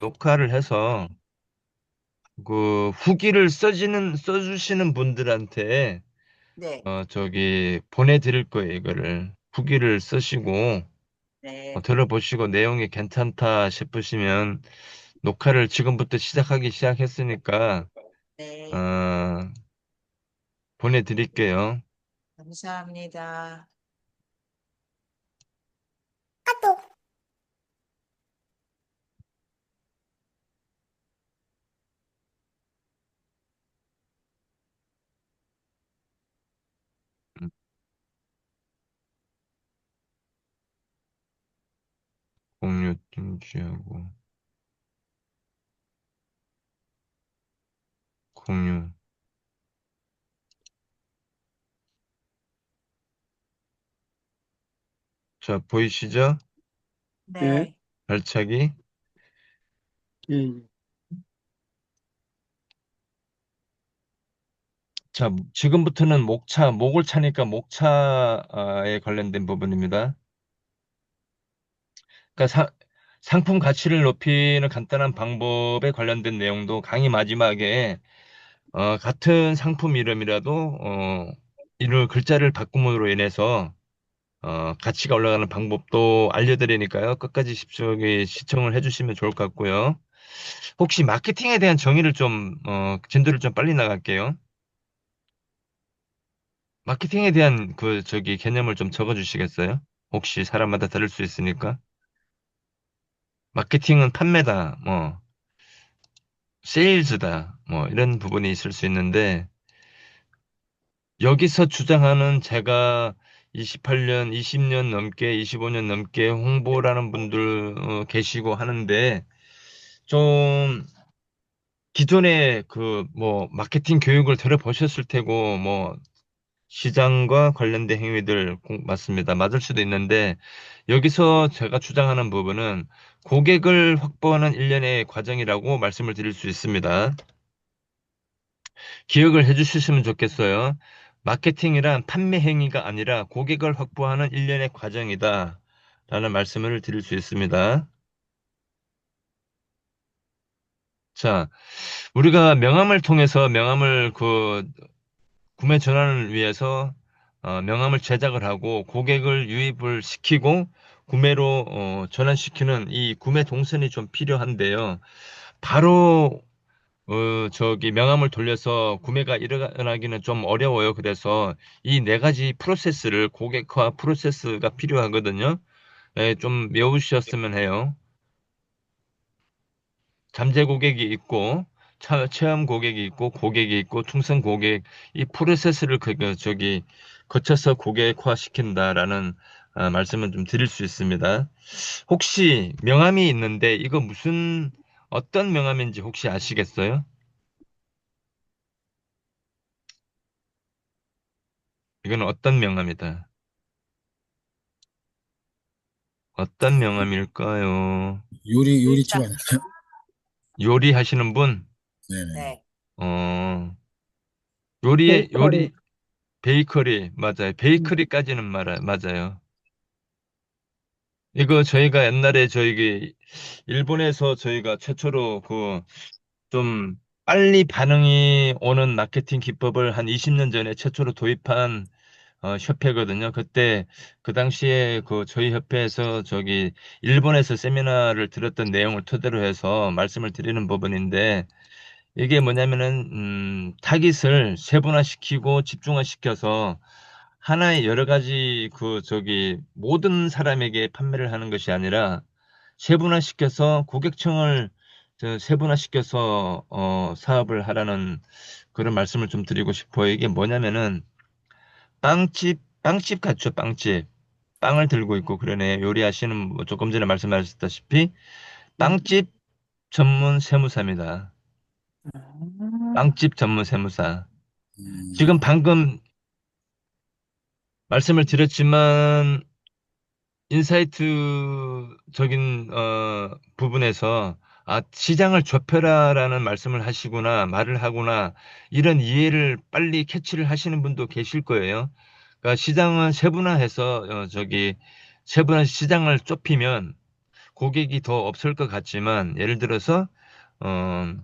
녹화를 해서 그 후기를 써주시는 분들한테 네, 보내드릴 거예요, 이거를. 후기를 쓰시고 네, 들어보시고 내용이 괜찮다 싶으시면 녹화를 지금부터 시작했으니까 네. 어, 보내드릴게요. 감사합니다. 음, 공유 중지하고 공유. 자, 보이시죠? 예, 네, 발차기. 예, 자, 지금부터는 목을 차니까 목차에 관련된 부분입니다. 그러니까 상품 가치를 높이는 간단한 방법에 관련된 내용도 강의 마지막에 같은 상품 이름이라도 이를 글자를 바꿈으로 인해서 가치가 올라가는 방법도 알려드리니까요. 끝까지 시청을 해주시면 좋을 것 같고요. 혹시 마케팅에 대한 정의를 진도를 좀 빨리 나갈게요. 마케팅에 대한 개념을 좀 적어주시겠어요? 혹시 사람마다 다를 수 있으니까. 마케팅은 판매다, 세일즈다, 이런 부분이 있을 수 있는데, 여기서 주장하는 제가 28년, 20년 넘게, 25년 넘게 홍보라는 분들 계시고 하는데, 좀 기존에 마케팅 교육을 들어보셨을 테고, 시장과 관련된 행위들 맞습니다. 맞을 수도 있는데, 여기서 제가 주장하는 부분은 고객을 확보하는 일련의 과정이라고 말씀을 드릴 수 있습니다. 기억을 해주셨으면 좋겠어요. 마케팅이란 판매 행위가 아니라 고객을 확보하는 일련의 과정이다. 라는 말씀을 드릴 수 있습니다. 자, 우리가 명함을 통해서 구매 전환을 위해서 명함을 제작을 하고 고객을 유입을 시키고 구매로 전환시키는 이 구매 동선이 좀 필요한데요. 바로 명함을 돌려서 구매가 일어나기는 좀 어려워요. 그래서 이 네 가지 프로세스를 고객화 프로세스가 필요하거든요. 예, 좀 외우셨으면 해요. 잠재 고객이 있고, 체험 고객이 있고, 고객이 있고, 충성 고객, 이 프로세스를 거쳐서 고객화 시킨다라는 말씀을 좀 드릴 수 있습니다. 혹시 명함이 있는데, 이거 어떤 명함인지 혹시 아시겠어요? 이건 어떤 명함이다. 어떤 명함일까요? 요리집 글자, 아니에요? 요리하시는 분? 네네. 네. 어, 베이커리. 요리, 베이커리, 맞아요. 베이커리까지는 맞아요. 이거 저희가 옛날에 일본에서 저희가 최초로 좀 빨리 반응이 오는 마케팅 기법을 한 20년 전에 최초로 도입한 협회거든요. 그 당시에 저희 협회에서 일본에서 세미나를 들었던 내용을 토대로 해서 말씀을 드리는 부분인데, 이게 뭐냐면은, 타깃을 세분화시키고 집중화시켜서 하나의 여러 가지 모든 사람에게 판매를 하는 것이 아니라 세분화시켜서 고객층을 세분화시켜서 사업을 하라는 그런 말씀을 좀 드리고 싶어요. 이게 뭐냐면은 빵집 같죠, 빵집. 빵을 들고 있고 그러네. 요리하시는 조금 전에 말씀하셨다시피 빵집 전문 세무사입니다. 아, 빵집 전문 세무사. 지금 음, 방금 말씀을 드렸지만 인사이트적인 부분에서 시장을 좁혀라라는 말씀을 하시거나 말을 하거나 이런 이해를 빨리 캐치를 하시는 분도 계실 거예요. 그러니까 시장은 세분화 시장을 좁히면 고객이 더 없을 것 같지만, 예를 들어서 어,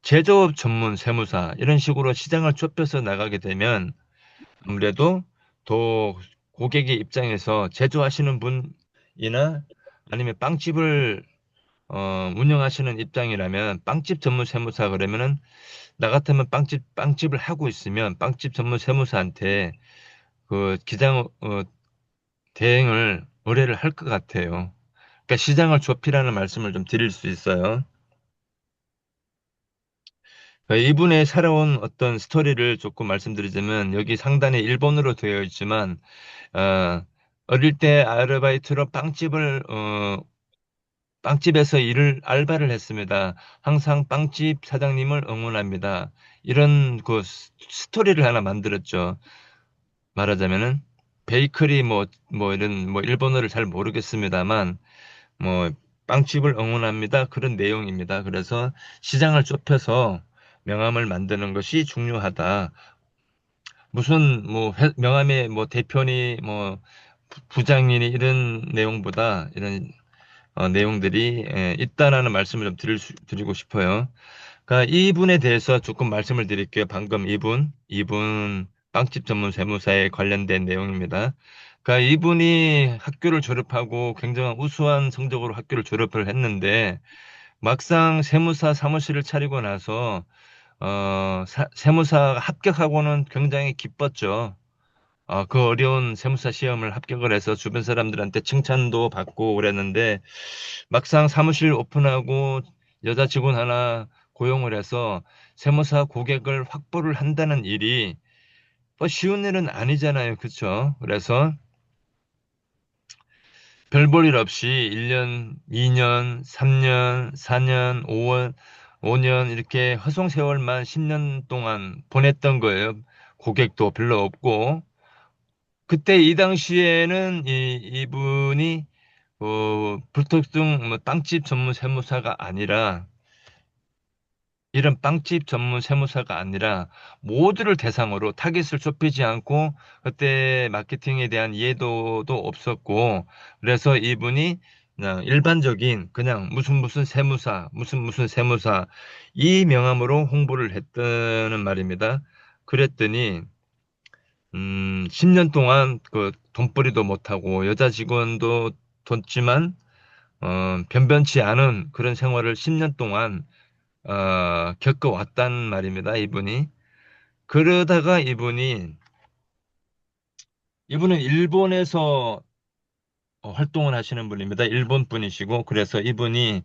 제조업 전문 세무사 이런 식으로 시장을 좁혀서 나가게 되면 아무래도 더 고객의 입장에서 제조하시는 분이나 아니면 빵집을 운영하시는 입장이라면 빵집 전문 세무사 그러면은 나 같으면 빵집을 하고 있으면 빵집 전문 세무사한테 그 기장 대행을 의뢰를 할 것 같아요. 그러니까 시장을 좁히라는 말씀을 좀 드릴 수 있어요. 이분의 살아온 어떤 스토리를 조금 말씀드리자면 여기 상단에 일본어로 되어 있지만 어, 어릴 때 아르바이트로 빵집에서 알바를 했습니다. 항상 빵집 사장님을 응원합니다. 이런 그 스토리를 하나 만들었죠. 말하자면은 베이커리 뭐 이런 뭐 일본어를 잘 모르겠습니다만 뭐 빵집을 응원합니다. 그런 내용입니다. 그래서 시장을 좁혀서 명함을 만드는 것이 중요하다. 무슨 뭐 명함의 뭐 대표니 뭐 부장이니 이런 내용보다 이런 내용들이 있다라는 말씀을 좀 드리고 싶어요. 그러니까 이분에 대해서 조금 말씀을 드릴게요. 방금 이분 빵집 전문 세무사에 관련된 내용입니다. 그러니까 이분이 학교를 졸업하고 굉장한 우수한 성적으로 학교를 졸업을 했는데 막상 세무사 사무실을 차리고 나서 세무사가 합격하고는 굉장히 기뻤죠. 그 어려운 세무사 시험을 합격을 해서 주변 사람들한테 칭찬도 받고 그랬는데 막상 사무실 오픈하고 여자 직원 하나 고용을 해서 세무사 고객을 확보를 한다는 일이 뭐 쉬운 일은 아니잖아요. 그렇죠? 그래서 별 볼 일 없이 1년, 2년, 3년, 4년, 5년 이렇게 허송세월만 10년 동안 보냈던 거예요. 고객도 별로 없고 그때 이 당시에는 이분이 불특정 뭐 빵집 전문 세무사가 아니라 이런 빵집 전문 세무사가 아니라 모두를 대상으로 타깃을 좁히지 않고 그때 마케팅에 대한 이해도도 없었고 그래서 이분이 그냥 일반적인 그냥 무슨 세무사 무슨 세무사 이 명함으로 홍보를 했다는 말입니다. 그랬더니 10년 동안 그 돈벌이도 못하고 여자 직원도 뒀지만 변변치 않은 그런 생활을 10년 동안 겪어왔단 말입니다. 이분이. 그러다가 이분은 일본에서 활동을 하시는 분입니다. 일본 분이시고 그래서 이분이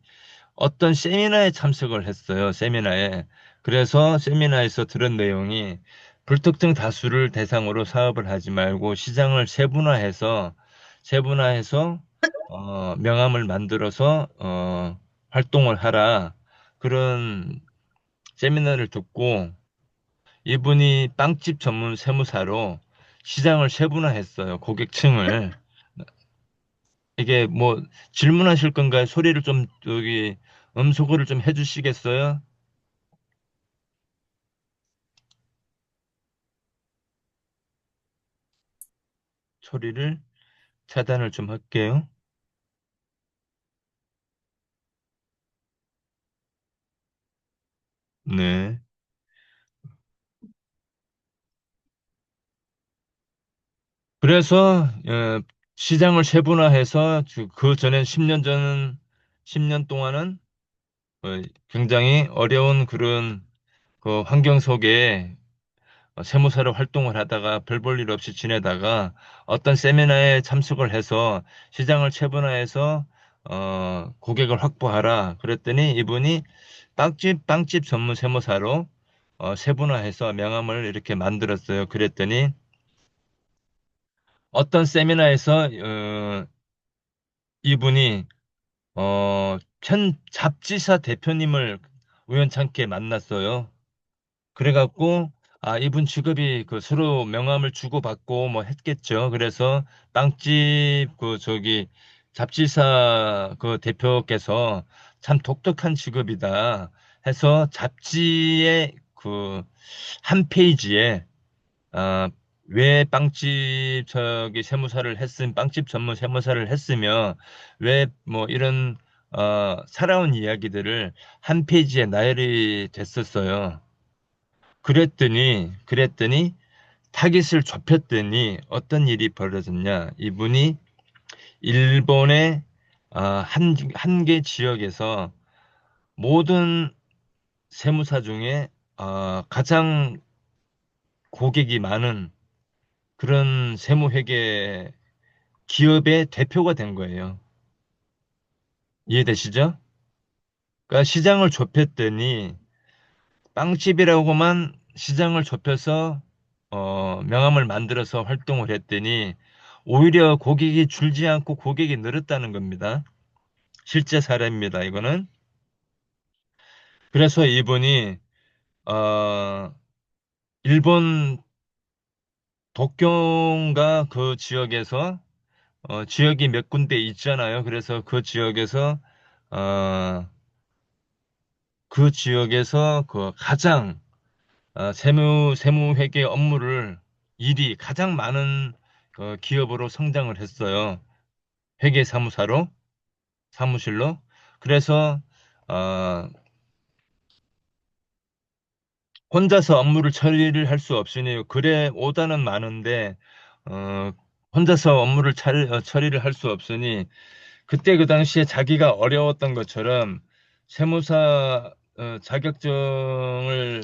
어떤 세미나에 참석을 했어요. 세미나에. 그래서 세미나에서 들은 내용이 불특정 다수를 대상으로 사업을 하지 말고 시장을 세분화해서 명함을 만들어서 활동을 하라. 그런 세미나를 듣고 이분이 빵집 전문 세무사로 시장을 세분화했어요. 고객층을. 이게 뭐 질문하실 건가요? 소리를 좀 여기 음소거를 좀 해주시겠어요? 소리를 차단을 좀 할게요. 네. 그래서 시장을 세분화해서 그 전엔 10년 동안은 굉장히 어려운 그런 그 환경 속에 세무사로 활동을 하다가 별 볼 일 없이 지내다가 어떤 세미나에 참석을 해서 시장을 세분화해서 고객을 확보하라. 그랬더니 이분이 빵집 전문 세무사로 세분화해서 명함을 이렇게 만들었어요. 그랬더니 어떤 세미나에서 이분이 현 잡지사 대표님을 우연찮게 만났어요. 그래갖고 이분 직업이 그 서로 명함을 주고받고 뭐 했겠죠. 그래서 빵집 그 저기 잡지사 그 대표께서 참 독특한 직업이다 해서 잡지의 그 한 페이지에 왜 빵집 세무사를 빵집 전문 세무사를 했으며, 왜 뭐 이런, 살아온 이야기들을 한 페이지에 나열이 됐었어요. 그랬더니, 타깃을 좁혔더니 어떤 일이 벌어졌냐. 이분이 일본의 한 개 지역에서 모든 세무사 중에 가장 고객이 많은 그런 세무회계 기업의 대표가 된 거예요. 이해되시죠? 그러니까 시장을 좁혔더니 빵집이라고만 시장을 좁혀서 명함을 만들어서 활동을 했더니 오히려 고객이 줄지 않고 고객이 늘었다는 겁니다. 실제 사례입니다, 이거는. 그래서 이분이 어, 일본 도쿄인가 그 지역에서 지역이 몇 군데 있잖아요. 그래서 어, 그 지역에서 그 가장 세무회계 업무를 일이 가장 많은 기업으로 성장을 했어요. 회계사무사로, 사무실로. 그래서 어, 혼자서 업무를 처리를 할 수 없으니 그래 오다는 많은데 어, 혼자서 업무를 처리를 할 수 없으니 그때 그 당시에 자기가 어려웠던 것처럼 세무사 자격증을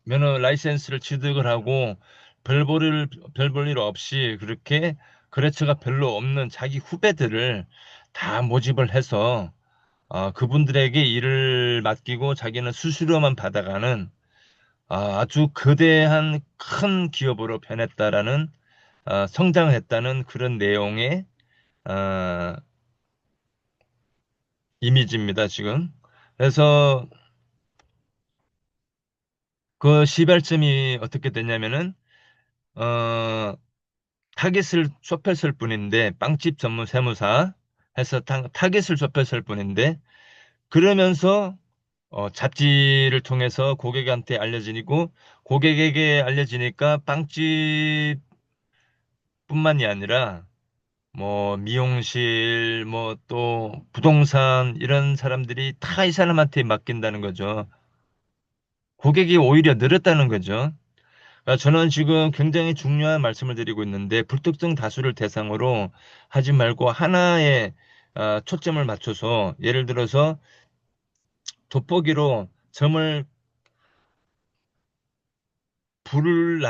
면허 라이센스를 취득을 하고 별 볼 일 없이 그렇게 거래처가 별로 없는 자기 후배들을 다 모집을 해서 그분들에게 일을 맡기고 자기는 수수료만 받아가는 아주 거대한 큰 기업으로 변했다라는 성장을 했다는 그런 내용의 아, 이미지입니다, 지금. 그래서 그 시발점이 어떻게 됐냐면은 어, 타깃을 좁혔을 뿐인데 빵집 전문 세무사 해서 타깃을 좁혔을 뿐인데 그러면서 잡지를 통해서 고객한테 알려지고 고객에게 알려지니까 빵집뿐만이 아니라 뭐 미용실 뭐 또 부동산 이런 사람들이 다 이 사람한테 맡긴다는 거죠. 고객이 오히려 늘었다는 거죠. 저는 지금 굉장히 중요한 말씀을 드리고 있는데 불특정 다수를 대상으로 하지 말고 하나에 초점을 맞춰서 예를 들어서 돋보기로 점을 불이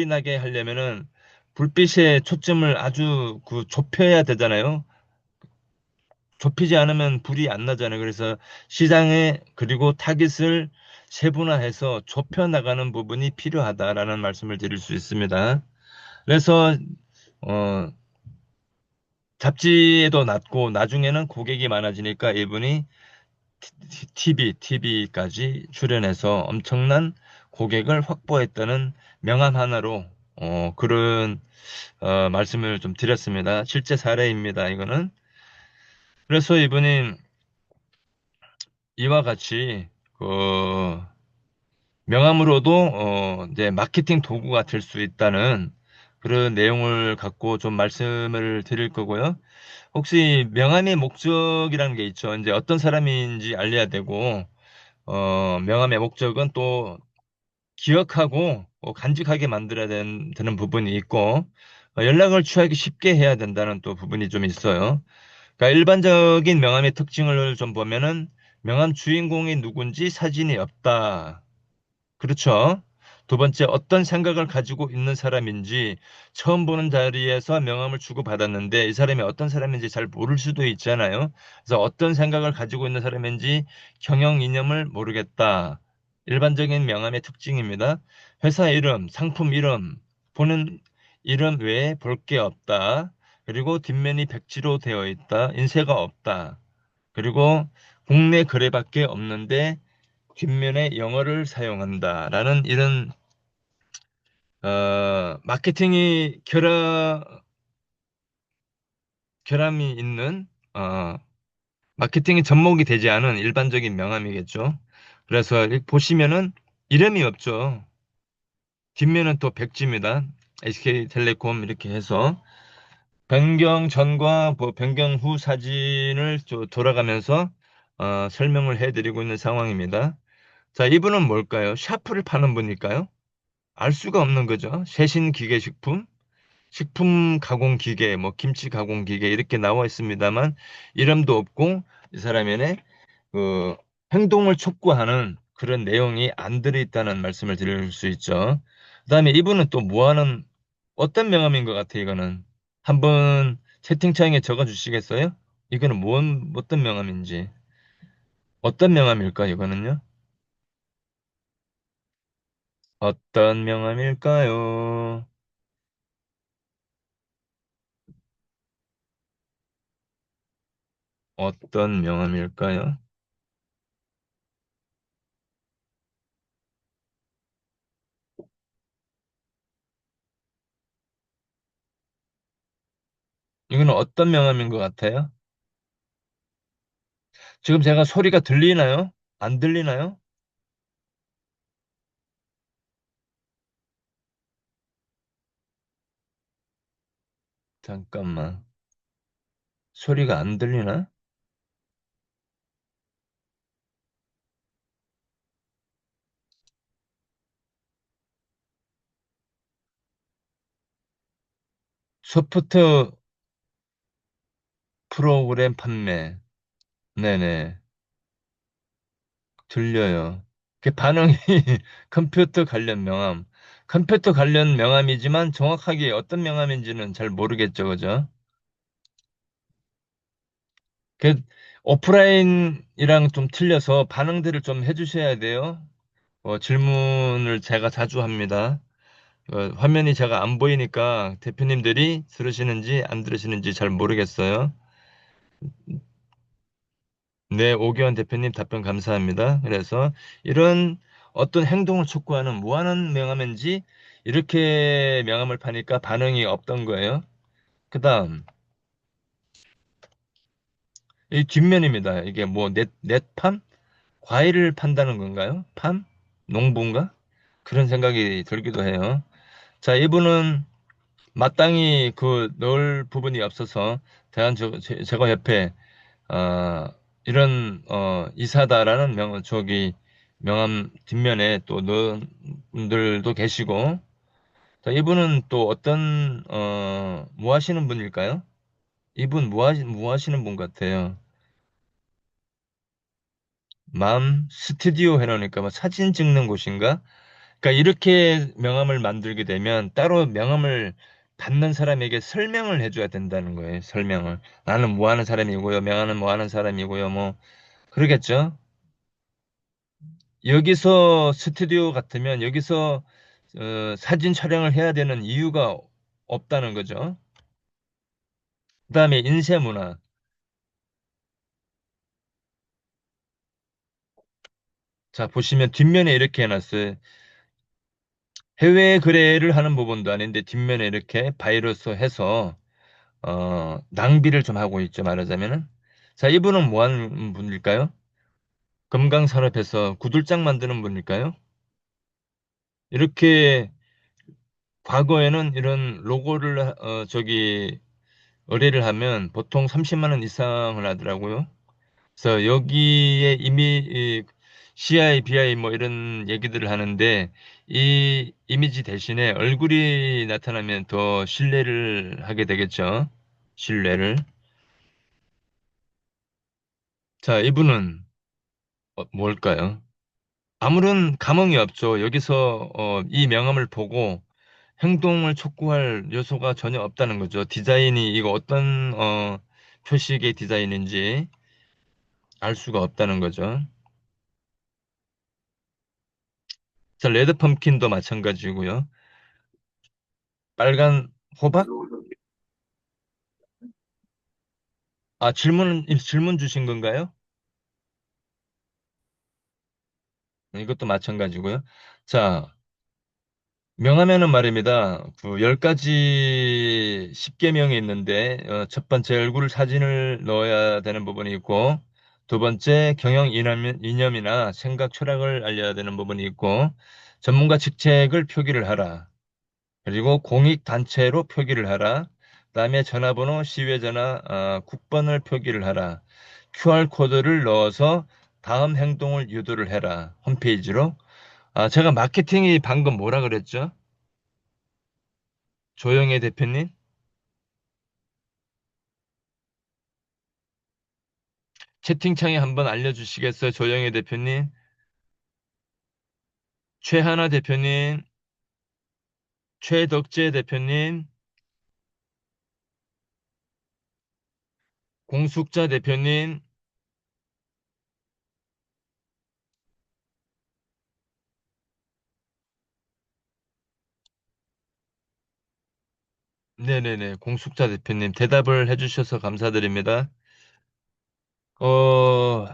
나게 하려면은 불빛의 초점을 아주 좁혀야 되잖아요. 좁히지 않으면 불이 안 나잖아요. 그래서 시장에 그리고 타깃을 세분화해서 좁혀 나가는 부분이 필요하다라는 말씀을 드릴 수 있습니다. 그래서 어, 잡지에도 났고 나중에는 고객이 많아지니까 이분이 TV까지 출연해서 엄청난 고객을 확보했다는 명함 하나로 그런 말씀을 좀 드렸습니다. 실제 사례입니다. 이거는. 그래서 이분이 이와 같이 그 명함으로도 이제 마케팅 도구가 될 수 있다는 그런 내용을 갖고 좀 말씀을 드릴 거고요. 혹시 명함의 목적이라는 게 있죠. 이제 어떤 사람인지 알려야 되고, 명함의 목적은 또 기억하고 간직하게 만들어야 되는 부분이 있고, 연락을 취하기 쉽게 해야 된다는 또 부분이 좀 있어요. 그러니까 일반적인 명함의 특징을 좀 보면은 명함 주인공이 누군지 사진이 없다. 그렇죠. 두 번째, 어떤 생각을 가지고 있는 사람인지 처음 보는 자리에서 명함을 주고받았는데 이 사람이 어떤 사람인지 잘 모를 수도 있잖아요. 그래서 어떤 생각을 가지고 있는 사람인지 경영 이념을 모르겠다. 일반적인 명함의 특징입니다. 회사 이름, 상품 이름, 보는 이름 외에 볼 게 없다. 그리고 뒷면이 백지로 되어 있다. 인쇄가 없다. 그리고 국내 거래밖에 없는데 뒷면에 영어를 사용한다라는 이런 마케팅이 결함이 있는 마케팅이 접목이 되지 않은 일반적인 명함이겠죠. 그래서 보시면은 이름이 없죠. 뒷면은 또 백지입니다. SK텔레콤 이렇게 해서 변경 전과 뭐 변경 후 사진을 돌아가면서 설명을 해드리고 있는 상황입니다. 자, 이분은 뭘까요? 샤프를 파는 분일까요? 알 수가 없는 거죠. 최신 기계식품, 식품 가공 기계, 뭐 김치 가공 기계 이렇게 나와 있습니다만 이름도 없고 이 사람의 그 행동을 촉구하는 그런 내용이 안 들어있다는 말씀을 드릴 수 있죠. 그다음에 이분은 또 뭐하는 어떤 명함인 것 같아요, 이거는. 한번 채팅창에 적어 주시겠어요? 이거는 어떤 명함인지. 어떤 명함일까요, 이거는요? 어떤 명함일까요? 어떤 명함일까요? 이거는 어떤 명함인 것 같아요? 지금 제가 소리가 들리나요? 안 들리나요? 잠깐만. 소리가 안 들리나? 소프트 프로그램 판매. 네네. 들려요. 그 반응이 컴퓨터 관련 명함. 컴퓨터 관련 명함이지만 정확하게 어떤 명함인지는 잘 모르겠죠, 그죠? 그 오프라인이랑 좀 틀려서 반응들을 좀 해주셔야 돼요. 질문을 제가 자주 합니다. 화면이 제가 안 보이니까 대표님들이 들으시는지 안 들으시는지 잘 모르겠어요. 네, 오기환 대표님 답변 감사합니다. 그래서 이런 어떤 행동을 촉구하는 무한한 명함인지 이렇게 명함을 파니까 반응이 없던 거예요. 그 다음, 이 뒷면입니다. 이게 뭐 넷팜? 과일을 판다는 건가요? 팜? 농부인가? 그런 생각이 들기도 해요. 자, 이분은 마땅히 그 넣을 부분이 없어서 제거협회 이런 이사다라는 명함 뒷면에 또 넣은 분들도 계시고 자, 이분은 또 어떤 뭐 하시는 분일까요? 이분 뭐 하시는 분 같아요. 맘 스튜디오 해놓으니까 뭐 사진 찍는 곳인가? 그러니까 이렇게 명함을 만들게 되면 따로 명함을 받는 사람에게 설명을 해줘야 된다는 거예요. 설명을. 나는 뭐 하는 사람이고요. 명함은 뭐 하는 사람이고요. 뭐 그러겠죠. 여기서 스튜디오 같으면 여기서 사진 촬영을 해야 되는 이유가 없다는 거죠. 그다음에 인쇄 문화. 자, 보시면 뒷면에 이렇게 해놨어요. 해외 거래를 하는 부분도 아닌데 뒷면에 이렇게 바이러스 해서 낭비를 좀 하고 있죠, 말하자면은. 자, 이분은 뭐 하는 분일까요? 금강산업에서 구들장 만드는 분일까요? 이렇게 과거에는 이런 로고를 의뢰를 하면 보통 30만 원 이상을 하더라고요. 그래서 여기에 이미 CI, BI 뭐 이런 얘기들을 하는데 이 이미지 대신에 얼굴이 나타나면 더 신뢰를 하게 되겠죠. 신뢰를. 자, 이분은 뭘까요? 아무런 감흥이 없죠. 여기서 이 명함을 보고 행동을 촉구할 요소가 전혀 없다는 거죠. 디자인이 이거 어떤 표식의 디자인인지 알 수가 없다는 거죠. 자, 레드 펌킨도 마찬가지고요. 빨간 호박? 질문 주신 건가요? 이것도 마찬가지고요. 자, 명함에는 말입니다. 그 10가지 10계명이 있는데, 첫 번째 얼굴 사진을 넣어야 되는 부분이 있고, 두 번째 경영 이념이나 생각 철학을 알려야 되는 부분이 있고, 전문가 직책을 표기를 하라. 그리고 공익단체로 표기를 하라. 그다음에 전화번호, 시외전화, 국번을 표기를 하라. QR코드를 넣어서 다음 행동을 유도를 해라. 홈페이지로. 제가 마케팅이 방금 뭐라 그랬죠? 조영애 대표님? 채팅창에 한번 알려주시겠어요? 조영애 대표님? 최하나 대표님? 최덕재 대표님? 공숙자 대표님? 네네네. 공숙자 대표님. 대답을 해주셔서 감사드립니다. 어,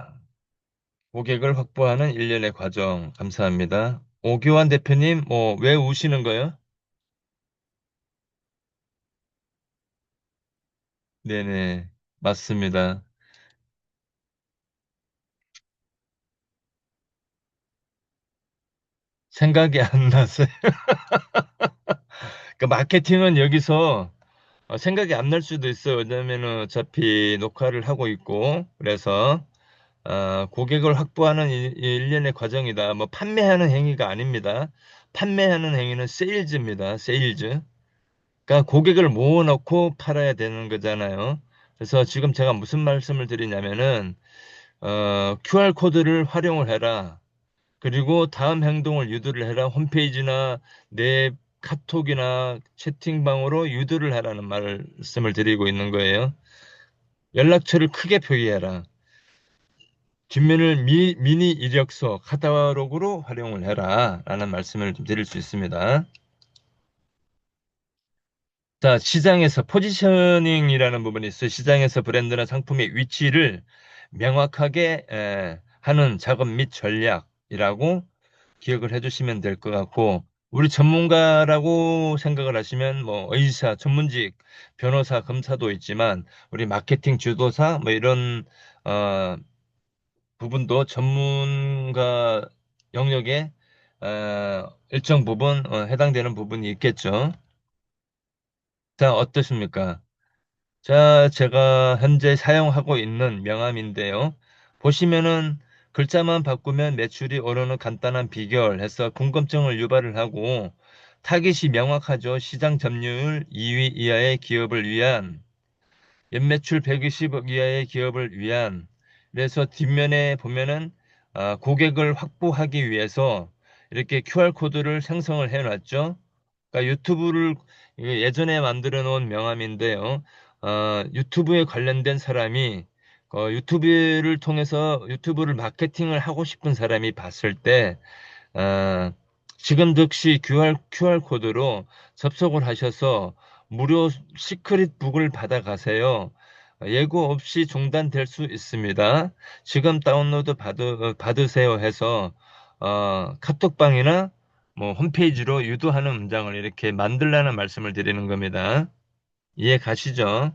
고객을 확보하는 일련의 과정. 감사합니다. 오교환 대표님, 왜 우시는 거예요? 네네. 맞습니다. 생각이 안 나서요. 그 마케팅은 여기서 생각이 안 날 수도 있어요. 왜냐면은 어차피 녹화를 하고 있고, 그래서, 고객을 확보하는 일련의 과정이다. 뭐, 판매하는 행위가 아닙니다. 판매하는 행위는 세일즈입니다. 세일즈. 그러니까 고객을 모아놓고 팔아야 되는 거잖아요. 그래서 지금 제가 무슨 말씀을 드리냐면은, QR코드를 활용을 해라. 그리고 다음 행동을 유도를 해라. 홈페이지나 내 카톡이나 채팅방으로 유도를 하라는 말씀을 드리고 있는 거예요. 연락처를 크게 표기해라. 뒷면을 미니 이력서, 카탈로그로 활용을 해라. 라는 말씀을 좀 드릴 수 있습니다. 자, 시장에서 포지셔닝이라는 부분이 있어요. 시장에서 브랜드나 상품의 위치를 명확하게 하는 작업 및 전략이라고 기억을 해주시면 될 것 같고, 우리 전문가라고 생각을 하시면 뭐 의사, 전문직, 변호사, 검사도 있지만 우리 마케팅 주도사 뭐 이런 어, 부분도 전문가 영역에 일정 부분 해당되는 부분이 있겠죠. 자, 어떠십니까? 자, 제가 현재 사용하고 있는 명함인데요. 보시면은 글자만 바꾸면 매출이 오르는 간단한 비결 해서 궁금증을 유발을 하고 타깃이 명확하죠. 시장 점유율 2위 이하의 기업을 위한 연매출 120억 이하의 기업을 위한 그래서 뒷면에 보면은 고객을 확보하기 위해서 이렇게 QR코드를 생성을 해 놨죠. 그러니까 유튜브를 이게 예전에 만들어 놓은 명함인데요. 유튜브에 관련된 사람이 유튜브를 통해서 유튜브를 마케팅을 하고 싶은 사람이 봤을 때 어, 지금 즉시 QR코드로 접속을 하셔서 무료 시크릿북을 받아가세요. 예고 없이 중단될 수 있습니다. 지금 다운로드 받으세요 해서 카톡방이나 뭐 홈페이지로 유도하는 문장을 이렇게 만들라는 말씀을 드리는 겁니다. 이해 가시죠?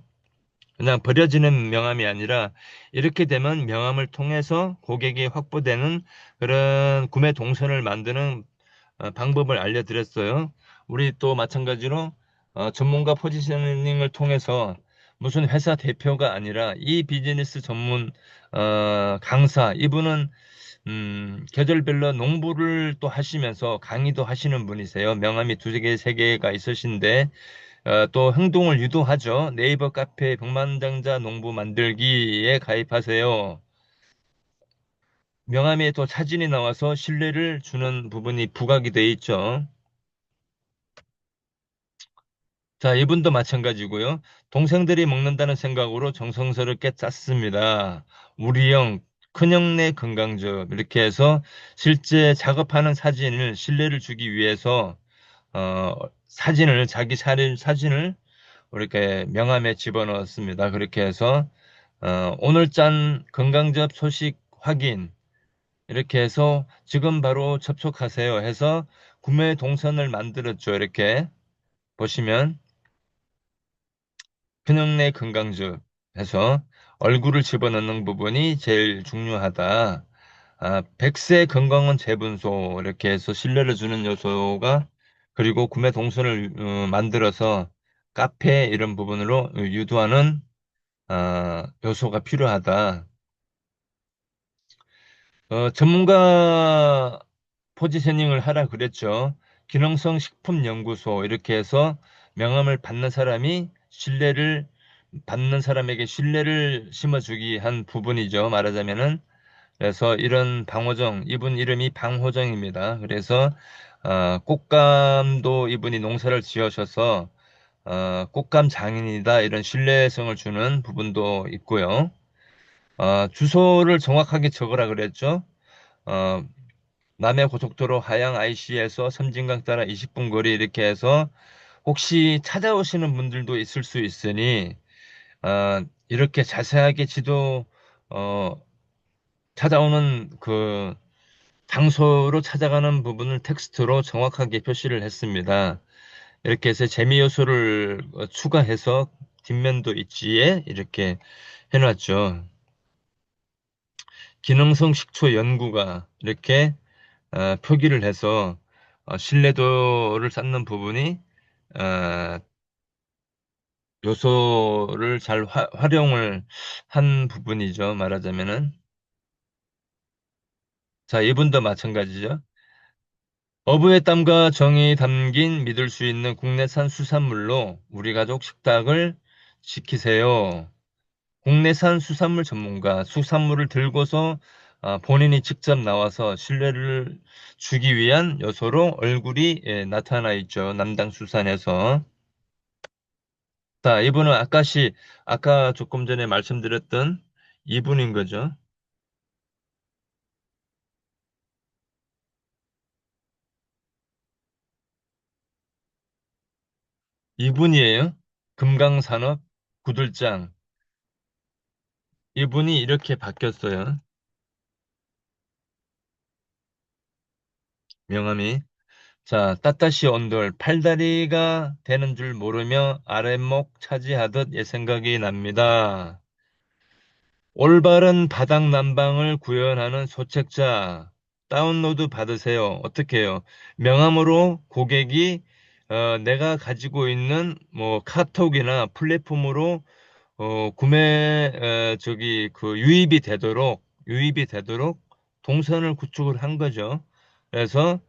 그냥 버려지는 명함이 아니라 이렇게 되면 명함을 통해서 고객이 확보되는 그런 구매 동선을 만드는 방법을 알려드렸어요. 우리 또 마찬가지로 전문가 포지셔닝을 통해서 무슨 회사 대표가 아니라 이 비즈니스 전문 강사 이분은 계절별로 농부를 또 하시면서 강의도 하시는 분이세요. 명함이 두세 개, 세 개가 있으신데 또 행동을 유도하죠. 네이버 카페 백만장자 농부 만들기에 가입하세요. 명함에 또 사진이 나와서 신뢰를 주는 부분이 부각이 돼 있죠. 자, 이분도 마찬가지고요. 동생들이 먹는다는 생각으로 정성스럽게 짰습니다. 우리 형, 큰형네 건강즙 이렇게 해서 실제 작업하는 사진을 신뢰를 주기 위해서 사진을 자기 사진을 이렇게 명함에 집어넣었습니다. 그렇게 해서 오늘 짠 건강즙 소식 확인 이렇게 해서 지금 바로 접촉하세요 해서 구매 동선을 만들었죠. 이렇게 보시면 큰형네 건강즙 해서 얼굴을 집어넣는 부분이 제일 중요하다. 백세 건강한 재분소 이렇게 해서 신뢰를 주는 요소가 그리고 구매 동선을 만들어서 카페 이런 부분으로 유도하는 요소가 필요하다. 전문가 포지셔닝을 하라 그랬죠. 기능성 식품 연구소 이렇게 해서 명함을 받는 사람이 신뢰를 받는 사람에게 신뢰를 심어주기 한 부분이죠. 말하자면은 그래서 이런 방호정 이분 이름이 방호정입니다. 그래서 꽃감도 이분이 농사를 지으셔서 꽃감 장인이다 이런 신뢰성을 주는 부분도 있고요. 주소를 정확하게 적으라 그랬죠. 어, 남해고속도로 하양 IC에서 섬진강 따라 20분 거리 이렇게 해서 혹시 찾아오시는 분들도 있을 수 있으니 이렇게 자세하게 지도 어, 찾아오는 그 장소로 찾아가는 부분을 텍스트로 정확하게 표시를 했습니다. 이렇게 해서 재미 요소를 추가해서 뒷면도 있지에 이렇게 해놨죠. 기능성 식초 연구가 이렇게 표기를 해서 신뢰도를 쌓는 부분이 어, 요소를 잘 활용을 한 부분이죠. 말하자면은. 자, 이분도 마찬가지죠. 어부의 땀과 정이 담긴 믿을 수 있는 국내산 수산물로 우리 가족 식탁을 지키세요. 국내산 수산물 전문가, 수산물을 들고서 본인이 직접 나와서 신뢰를 주기 위한 요소로 얼굴이 나타나 있죠. 남당수산에서. 자, 이분은 아까 조금 전에 말씀드렸던 이분인 거죠. 이분이에요. 금강산업 구들장. 이분이 이렇게 바뀌었어요. 명함이. 자, 따따시 온돌, 팔다리가 되는 줄 모르며 아랫목 차지하듯 옛 생각이 납니다. 올바른 바닥 난방을 구현하는 소책자 다운로드 받으세요. 어떻게 해요? 명함으로 고객이 내가 가지고 있는 뭐 카톡이나 플랫폼으로 구매 그 유입이 되도록 동선을 구축을 한 거죠. 그래서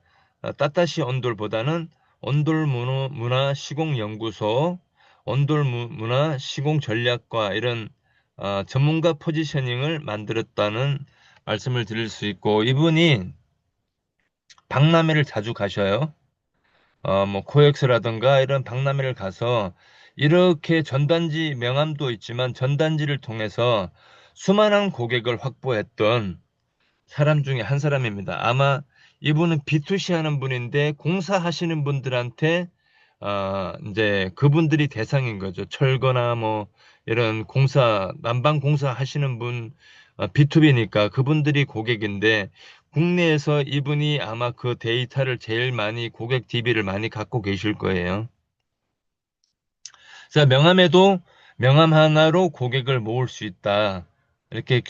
따따시 온돌보다는 온돌 문화 시공 연구소, 온돌 문화 시공 전략과 이런 전문가 포지셔닝을 만들었다는 말씀을 드릴 수 있고 이분이 박람회를 자주 가셔요. 뭐 코엑스라든가 이런 박람회를 가서 이렇게 전단지 명함도 있지만 전단지를 통해서 수많은 고객을 확보했던 사람 중에 한 사람입니다. 아마 이분은 B2C 하는 분인데 공사하시는 분들한테 이제 그분들이 대상인 거죠. 철거나 뭐 이런 난방 공사 하시는 분 B2B니까 그분들이 고객인데 국내에서 이분이 아마 그 데이터를 제일 많이 고객 DB를 많이 갖고 계실 거예요. 자, 명함에도 명함 하나로 고객을 모을 수 있다. 이렇게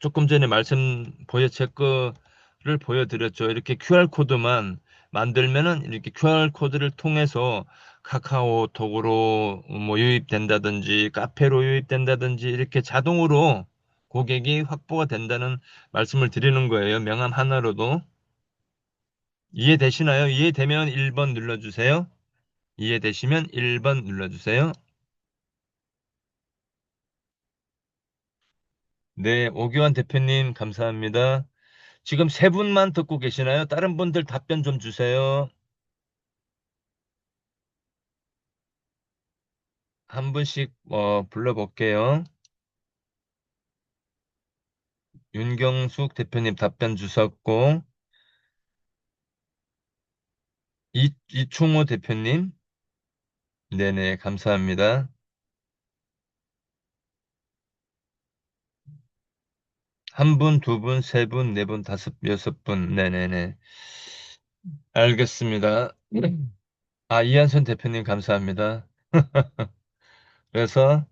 조금 전에 제 거를 보여드렸죠. 이렇게 QR코드만 만들면은 이렇게 QR코드를 통해서 카카오톡으로 뭐 유입된다든지 카페로 유입된다든지 이렇게 자동으로 고객이 확보가 된다는 말씀을 드리는 거예요. 명함 하나로도. 이해되시나요? 이해되면 1번 눌러주세요. 이해되시면 1번 눌러주세요. 네, 오기환 대표님 감사합니다. 지금 세 분만 듣고 계시나요? 다른 분들 답변 좀 주세요. 한 분씩 불러볼게요. 윤경숙 대표님 답변 주셨고, 이충호 대표님, 네네, 감사합니다. 한 분, 두 분, 세 분, 네 분, 다섯, 여섯 분, 네네네. 알겠습니다. 이한선 대표님 감사합니다. 그래서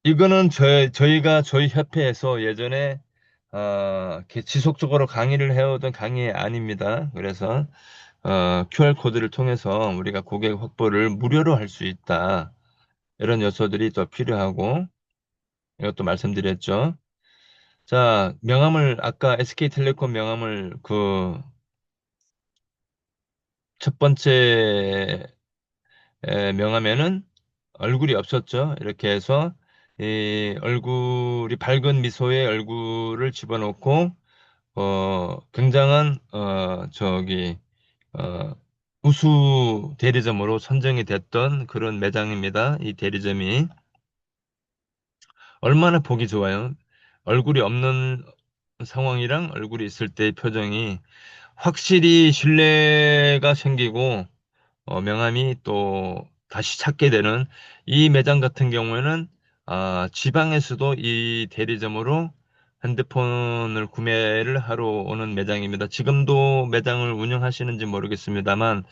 이거는 저희 협회에서 예전에 이렇게 지속적으로 강의를 해오던 강의 아닙니다. 그래서 QR코드를 통해서 우리가 고객 확보를 무료로 할 수 있다. 이런 요소들이 더 필요하고 이것도 말씀드렸죠. 자, 명함을 아까 SK텔레콤 명함을 그 첫 번째 명함에는 얼굴이 없었죠. 이렇게 해서 이 얼굴이 밝은 미소의 얼굴을 집어넣고 굉장한 어, 우수 대리점으로 선정이 됐던 그런 매장입니다. 이 대리점이 얼마나 보기 좋아요. 얼굴이 없는 상황이랑 얼굴이 있을 때의 표정이 확실히 신뢰가 생기고 명함이 또 다시 찾게 되는 이 매장 같은 경우에는 지방에서도 이 대리점으로 핸드폰을 구매를 하러 오는 매장입니다. 지금도 매장을 운영하시는지 모르겠습니다만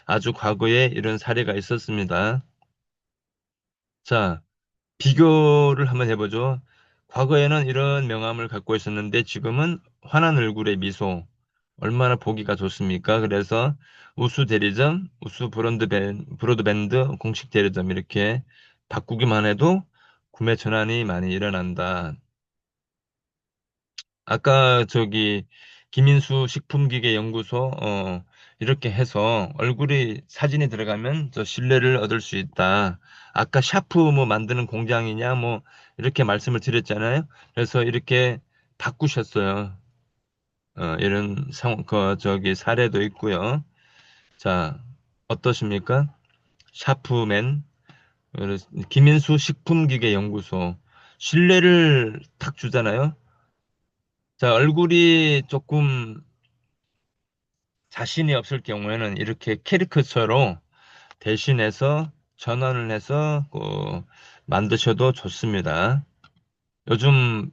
아주 과거에 이런 사례가 있었습니다. 자, 비교를 한번 해보죠. 과거에는 이런 명함을 갖고 있었는데 지금은 환한 얼굴의 미소. 얼마나 보기가 좋습니까? 그래서 우수 대리점, 우수 브로드밴드 공식 대리점 이렇게 바꾸기만 해도 구매 전환이 많이 일어난다. 아까 김인수 식품기계연구소 이렇게 해서 얼굴이 사진이 들어가면 저 신뢰를 얻을 수 있다. 아까 샤프 뭐 만드는 공장이냐 뭐 이렇게 말씀을 드렸잖아요. 그래서 이렇게 바꾸셨어요. 이런 사례도 있고요. 자, 어떠십니까? 샤프맨, 김인수 식품기계연구소 신뢰를 탁 주잖아요. 자, 얼굴이 조금 자신이 없을 경우에는 이렇게 캐리커처로 대신해서 전환을 해서 만드셔도 좋습니다. 요즘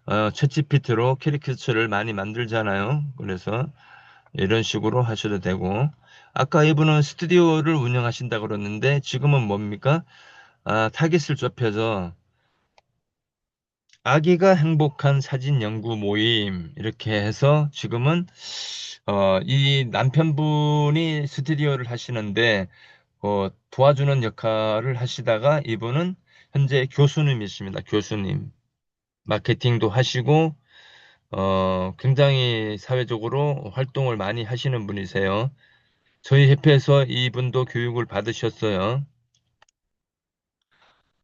챗GPT로 캐리커처를 많이 만들잖아요. 그래서 이런 식으로 하셔도 되고 아까 이분은 스튜디오를 운영하신다고 그러는데 지금은 뭡니까? 타깃을 좁혀서 아기가 행복한 사진 연구 모임 이렇게 해서 지금은 이 남편분이 스튜디오를 하시는데 도와주는 역할을 하시다가 이분은 현재 교수님이십니다. 교수님. 마케팅도 하시고 굉장히 사회적으로 활동을 많이 하시는 분이세요. 저희 협회에서 이분도 교육을 받으셨어요.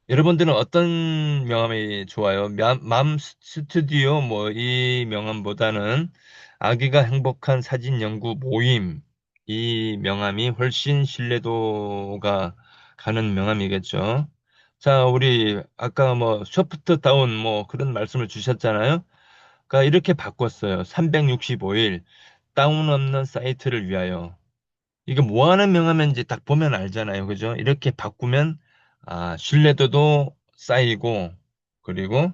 여러분들은 어떤 명함이 좋아요? 맘 스튜디오 뭐 이 명함보다는 아기가 행복한 사진 연구 모임 이 명함이 훨씬 신뢰도가 가는 명함이겠죠. 자, 우리 아까 뭐 소프트 다운 뭐 그런 말씀을 주셨잖아요. 그러니까 이렇게 바꿨어요. 365일 다운 없는 사이트를 위하여. 이게 뭐 하는 명함인지 딱 보면 알잖아요. 그죠? 이렇게 바꾸면, 신뢰도도 쌓이고, 그리고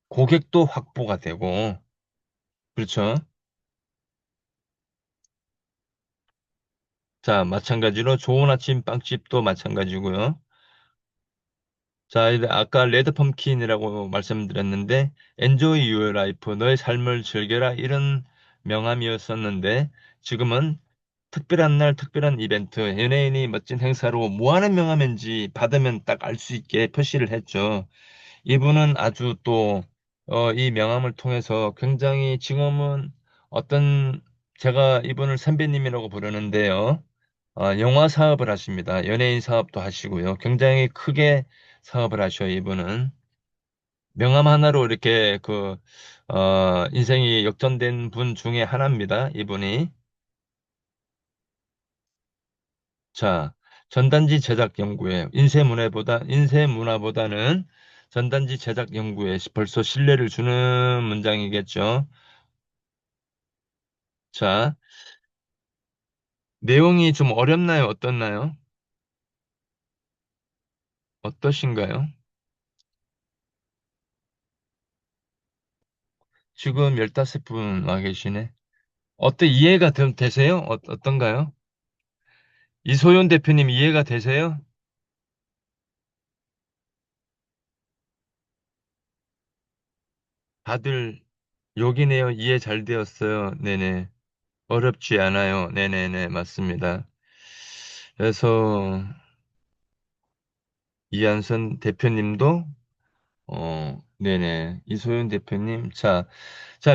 고객도 확보가 되고, 그렇죠? 자, 마찬가지로 좋은 아침 빵집도 마찬가지고요. 자, 아까 레드 펌킨이라고 말씀드렸는데, Enjoy your life, 너의 삶을 즐겨라, 이런 명함이었었는데, 지금은 특별한 날, 특별한 이벤트, 연예인이 멋진 행사로 뭐 하는 명함인지 받으면 딱 알 수 있게 표시를 했죠. 이분은 아주 또, 이 명함을 통해서 굉장히 지금은 어떤, 제가 이분을 선배님이라고 부르는데요. 영화 사업을 하십니다. 연예인 사업도 하시고요. 굉장히 크게 사업을 하셔요, 이분은. 명함 하나로 이렇게 인생이 역전된 분 중에 하나입니다, 이분이. 자, 전단지 제작 연구에 인쇄문화보다는 전단지 제작 연구에 벌써 신뢰를 주는 문장이겠죠. 자, 내용이 좀 어렵나요? 어떻나요? 어떠신가요? 지금 15분 와 계시네. 이해가 되세요? 어떤가요? 이소연 대표님 이해가 되세요? 다들 욕이네요. 이해 잘 되었어요. 네네. 어렵지 않아요. 네네네. 맞습니다. 그래서 이한선 대표님도 네네. 이소연 대표님. 자,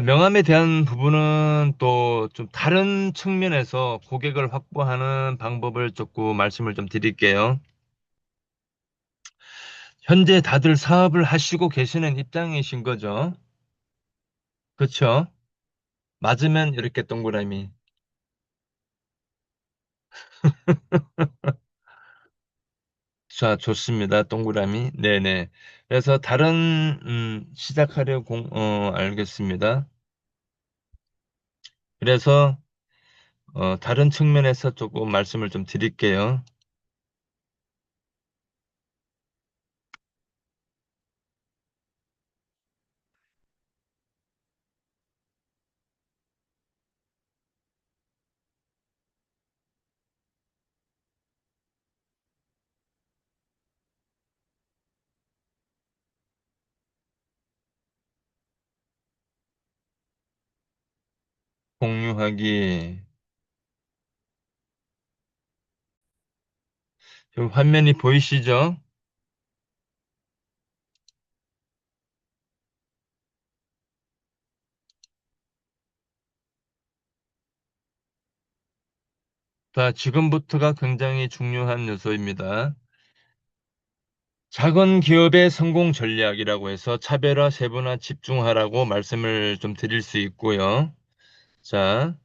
명함에 대한 부분은 또 좀 다른 측면에서 고객을 확보하는 방법을 조금 말씀을 좀 드릴게요. 현재 다들 사업을 하시고 계시는 입장이신 거죠? 그렇죠? 맞으면 이렇게 동그라미. 자, 좋습니다. 동그라미. 네네. 그래서 시작하려 알겠습니다. 그래서, 다른 측면에서 조금 말씀을 좀 드릴게요. 공유하기. 지금 화면이 보이시죠? 자, 지금부터가 굉장히 중요한 요소입니다. 작은 기업의 성공 전략이라고 해서 차별화, 세분화, 집중하라고 말씀을 좀 드릴 수 있고요. 자,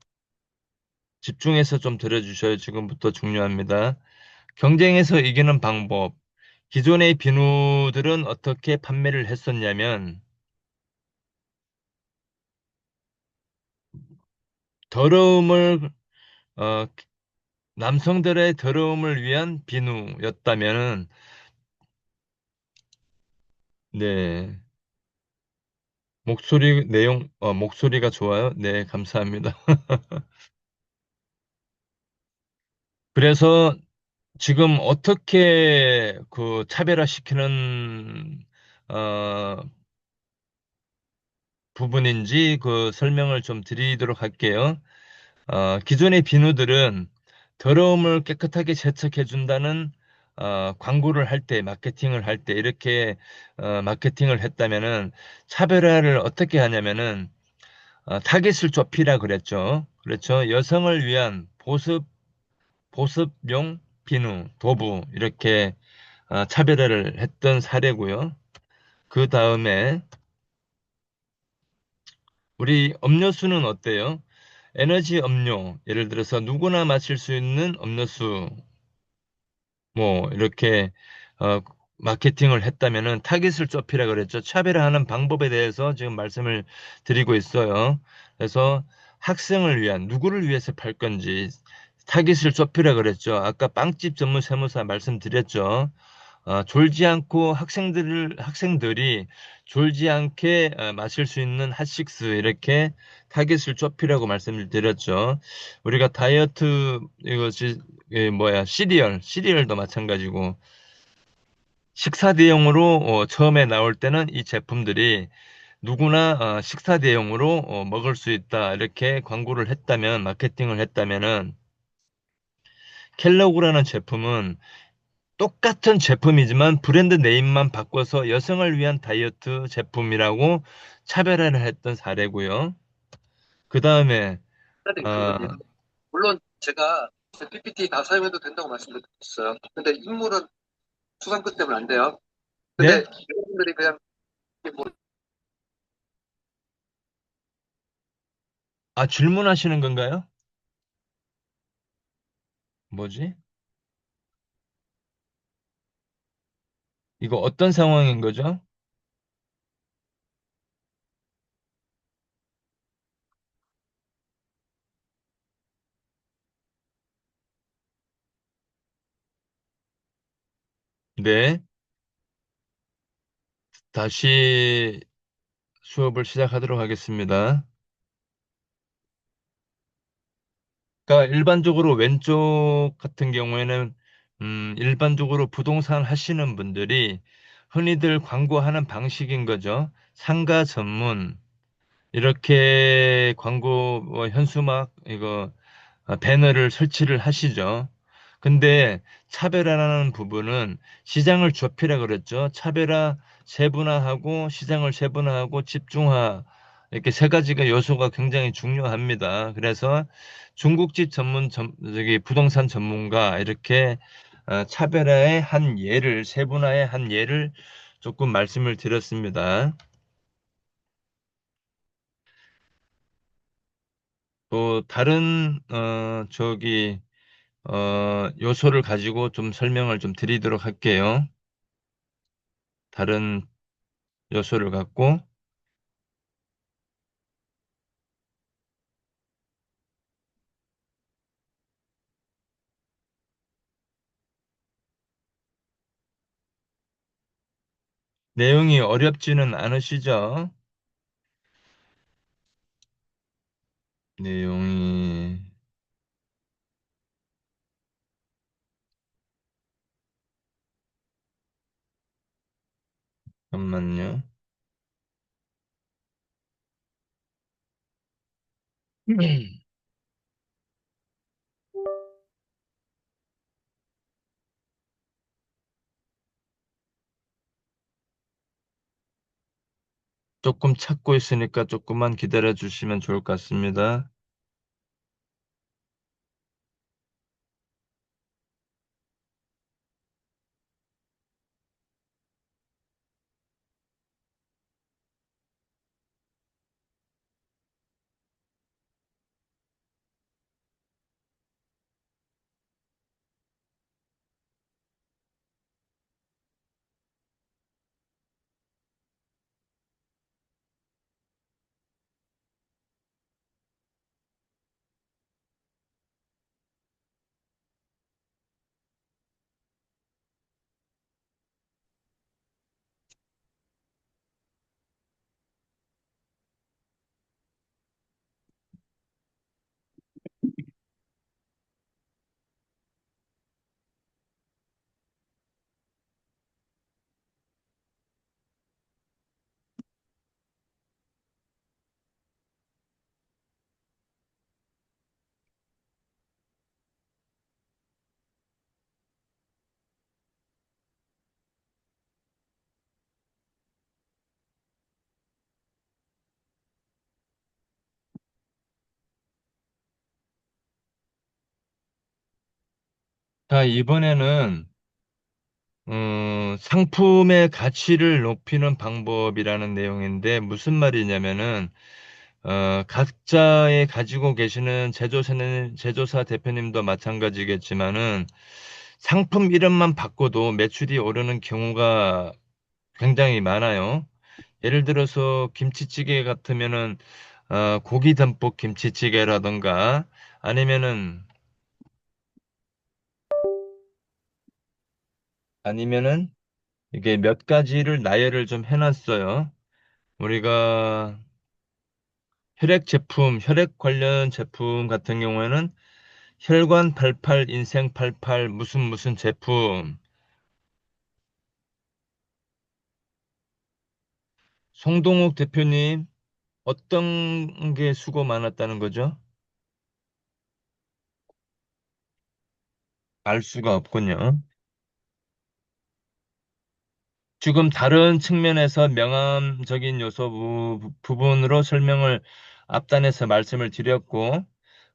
집중해서 좀 들어주셔요. 지금부터 중요합니다. 경쟁에서 이기는 방법. 기존의 비누들은 어떻게 판매를 했었냐면, 더러움을, 어, 남성들의 더러움을 위한 비누였다면은, 네. 목소리가 좋아요. 네, 감사합니다. 그래서 지금 어떻게 그 차별화시키는, 어, 부분인지 그 설명을 좀 드리도록 할게요. 기존의 비누들은 더러움을 깨끗하게 세척해준다는 광고를 할 때, 마케팅을 할 때, 이렇게 마케팅을 했다면은 차별화를 어떻게 하냐면은 타깃을 좁히라 그랬죠. 그렇죠. 여성을 위한 보습용 비누, 도부, 이렇게 차별화를 했던 사례고요. 그 다음에 우리 음료수는 어때요? 에너지 음료, 예를 들어서 누구나 마실 수 있는 음료수, 뭐, 이렇게, 마케팅을 했다면은 타깃을 좁히라 그랬죠. 차별화하는 방법에 대해서 지금 말씀을 드리고 있어요. 그래서 학생을 위한, 누구를 위해서 팔 건지 타깃을 좁히라 그랬죠. 아까 빵집 전문 세무사 말씀드렸죠. 졸지 않고 학생들이 졸지 않게 마실 수 있는 핫식스 이렇게 타깃을 좁히라고 말씀을 드렸죠. 우리가 다이어트 이것이 시리얼도 마찬가지고 식사 대용으로 처음에 나올 때는 이 제품들이 누구나 식사 대용으로 먹을 수 있다 이렇게 광고를 했다면 마케팅을 했다면은 켈로그라는 제품은 똑같은 제품이지만 브랜드 네임만 바꿔서 여성을 위한 다이어트 제품이라고 차별화를 했던 사례고요. 그 다음에 그거든요. 물론 제가 PPT 다 사용해도 된다고 말씀드렸어요. 근데 인물은 수상급 때문에 안 돼요. 근데 네? 여러분들이 그냥 뭐 질문하시는 건가요? 뭐지? 이거 어떤 상황인 거죠? 네. 다시 수업을 시작하도록 하겠습니다. 그러니까 일반적으로 왼쪽 같은 경우에는 일반적으로 부동산 하시는 분들이 흔히들 광고하는 방식인 거죠. 상가 전문 이렇게 광고 현수막 이거 배너를 설치를 하시죠. 근데 차별화라는 부분은 시장을 좁히라 그랬죠. 차별화, 세분화하고 시장을 세분화하고 집중화 이렇게 세 가지가 요소가 굉장히 중요합니다. 그래서 중국집 저기 부동산 전문가 이렇게 차별화의 한 예를 세분화의 한 예를 조금 말씀을 드렸습니다. 또 다른 저기 요소를 가지고 좀 설명을 좀 드리도록 할게요. 다른 요소를 갖고 내용이 어렵지는 않으시죠? 내용이 잠깐만요. 조금 찾고 있으니까 조금만 기다려 주시면 좋을 것 같습니다. 자, 이번에는 상품의 가치를 높이는 방법이라는 내용인데 무슨 말이냐면은 각자의 가지고 계시는 제조사 대표님도 마찬가지겠지만은 상품 이름만 바꿔도 매출이 오르는 경우가 굉장히 많아요. 예를 들어서 김치찌개 같으면은 고기 듬뿍 김치찌개라던가 아니면은 이게 몇 가지를 나열을 좀 해놨어요. 우리가 혈액 관련 제품 같은 경우에는 혈관 88, 인생 88, 무슨 제품. 송동욱 대표님, 어떤 게 수고 많았다는 거죠? 알 수가 없군요. 지금 다른 측면에서 명암적인 요소 부분으로 설명을 앞단에서 말씀을 드렸고,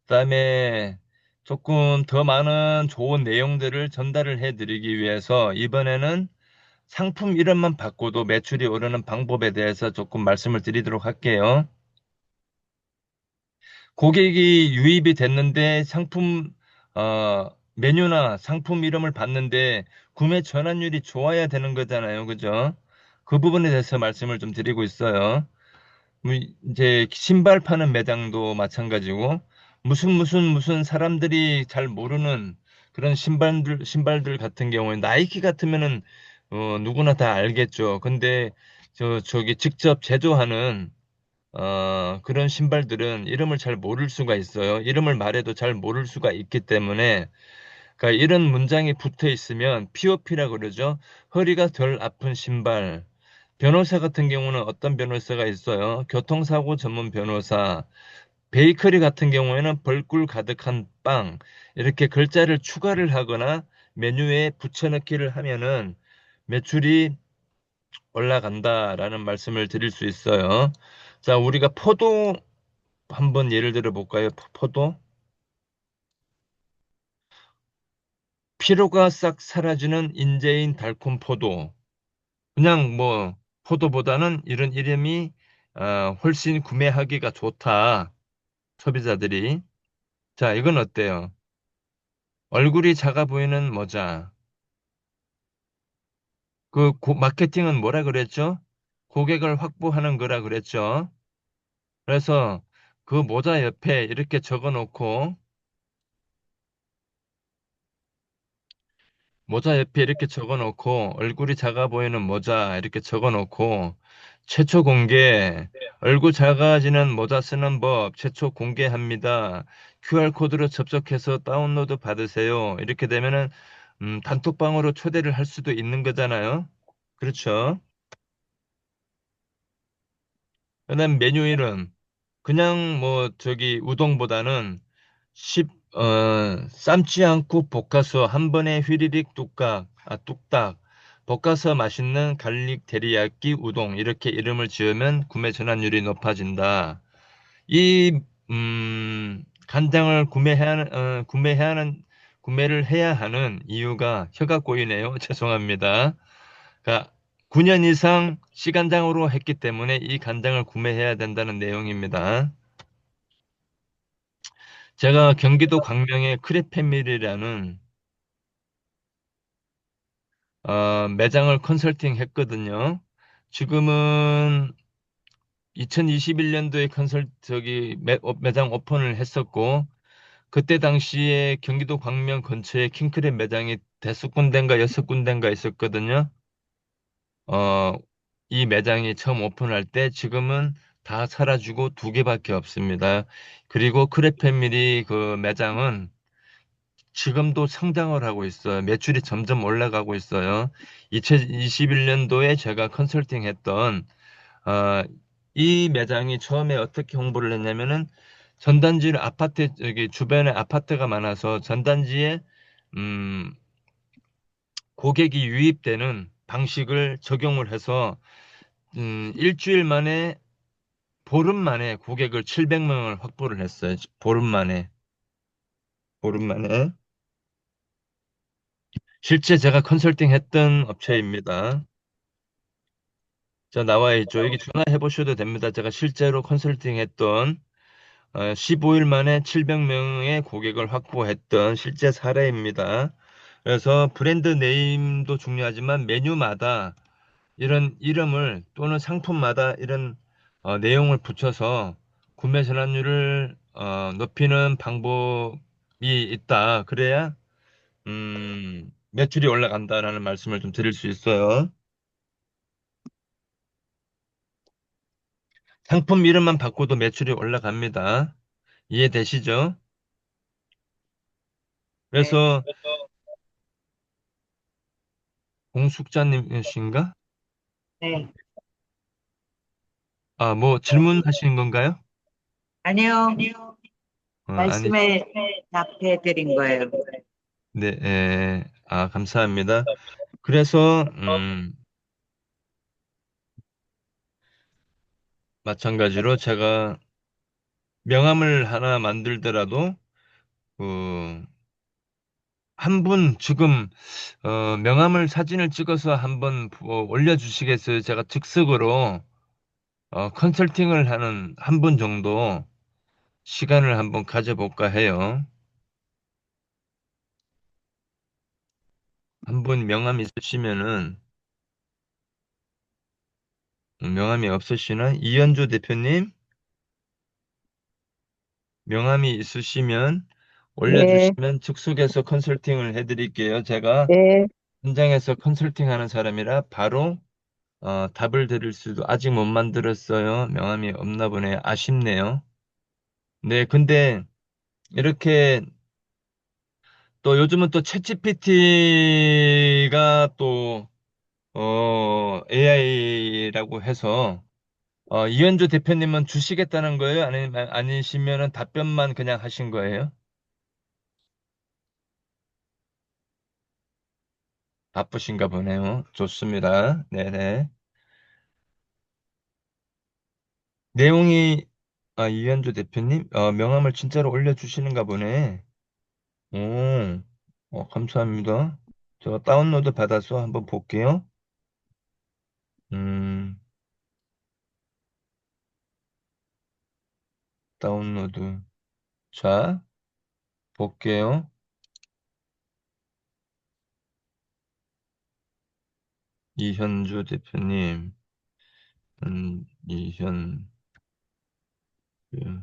그다음에 조금 더 많은 좋은 내용들을 전달을 해드리기 위해서 이번에는 상품 이름만 바꿔도 매출이 오르는 방법에 대해서 조금 말씀을 드리도록 할게요. 고객이 유입이 됐는데 메뉴나 상품 이름을 봤는데 구매 전환율이 좋아야 되는 거잖아요. 그죠? 그 부분에 대해서 말씀을 좀 드리고 있어요. 이제 신발 파는 매장도 마찬가지고 무슨 사람들이 잘 모르는 그런 신발들 같은 경우에 나이키 같으면은 누구나 다 알겠죠. 근데 저기 직접 제조하는 그런 신발들은 이름을 잘 모를 수가 있어요. 이름을 말해도 잘 모를 수가 있기 때문에 그러니까 이런 문장이 붙어 있으면 POP라 그러죠. 허리가 덜 아픈 신발. 변호사 같은 경우는 어떤 변호사가 있어요? 교통사고 전문 변호사, 베이커리 같은 경우에는 벌꿀 가득한 빵, 이렇게 글자를 추가를 하거나 메뉴에 붙여넣기를 하면은 매출이 올라간다라는 말씀을 드릴 수 있어요. 자, 우리가 포도 한번 예를 들어 볼까요? 포도? 피로가 싹 사라지는 인제인 달콤 포도. 그냥 뭐 포도보다는 이런 이름이 훨씬 구매하기가 좋다. 소비자들이. 자, 이건 어때요? 얼굴이 작아 보이는 모자. 마케팅은 뭐라 그랬죠? 고객을 확보하는 거라 그랬죠? 그래서 그 모자 옆에 이렇게 적어 놓고 모자 옆에 이렇게 적어 놓고 얼굴이 작아 보이는 모자 이렇게 적어 놓고 최초 공개 얼굴 작아지는 모자 쓰는 법 최초 공개합니다. QR코드로 접속해서 다운로드 받으세요. 이렇게 되면은 단톡방으로 초대를 할 수도 있는 거잖아요. 그렇죠? 그다음 메뉴 이름 그냥 뭐 저기 우동보다는 삶지 않고 볶아서 한 번에 휘리릭 뚝딱 볶아서 맛있는 갈릭 데리야끼 우동 이렇게 이름을 지으면 구매 전환율이 높아진다. 이 간장을 구매를 해야 하는 이유가 혀가 꼬이네요. 죄송합니다. 그러니까 9년 이상 시간장으로 했기 때문에 이 간장을 구매해야 된다는 내용입니다. 제가 경기도 광명의 크랩패밀리라는 매장을 컨설팅 했거든요. 지금은 2021년도에 매장 오픈을 했었고, 그때 당시에 경기도 광명 근처에 킹크랩 매장이 대섯 군데인가 여섯 군데인가 있었거든요. 어, 이 매장이 처음 오픈할 때 지금은 다 사라지고 두 개밖에 없습니다. 그리고 크랩패밀리 그 매장은 지금도 성장을 하고 있어요. 매출이 점점 올라가고 있어요. 2021년도에 제가 컨설팅 했던, 어, 이 매장이 처음에 어떻게 홍보를 했냐면은 여기 주변에 아파트가 많아서 전단지에, 음, 고객이 유입되는 방식을 적용을 해서, 일주일 만에, 보름 만에 고객을 700명을 확보를 했어요. 보름 만에. 보름 만에. 실제 제가 컨설팅 했던 업체입니다. 자, 나와 있죠. 여기 전화해 보셔도 됩니다. 제가 실제로 컨설팅 했던 15일 만에 700명의 고객을 확보했던 실제 사례입니다. 그래서 브랜드 네임도 중요하지만 메뉴마다 이런 이름을 또는 상품마다 이런 내용을 붙여서 구매 전환율을 높이는 방법이 있다. 그래야 매출이 올라간다라는 말씀을 좀 드릴 수 있어요. 상품 이름만 바꿔도 매출이 올라갑니다. 이해되시죠? 네. 그래서 공숙자님이신가? 네. 뭐 질문하시는 건가요? 아니요. 아니, 말씀에 답해 드린 거예요. 네, 감사합니다. 그래서 마찬가지로 제가 명함을 하나 만들더라도 그 한 분 지금 명함을 사진을 찍어서 한번 올려주시겠어요? 제가 즉석으로 컨설팅을 하는 한 분 정도 시간을 한번 가져볼까 해요. 한 분 명함 있으시면은 명함이 없으시나? 이현주 대표님 명함이 있으시면 네, 올려주시면 즉석에서 컨설팅을 해드릴게요. 제가 네, 현장에서 컨설팅하는 사람이라 바로 답을 드릴 수도 아직 못 만들었어요. 명함이 없나 보네. 아쉽네요. 네, 근데 이렇게 또 요즘은 또 챗GPT가 또 AI라고 해서, 이현주 대표님은 주시겠다는 거예요? 아니시면은 답변만 그냥 하신 거예요? 바쁘신가 보네요. 좋습니다. 네네. 내용이, 이현주 대표님, 명함을 진짜로 올려주시는가 보네. 오, 감사합니다. 제가 다운로드 받아서 한번 볼게요. 음, 다운로드. 자, 볼게요. 이현주 대표님, 이현, 그,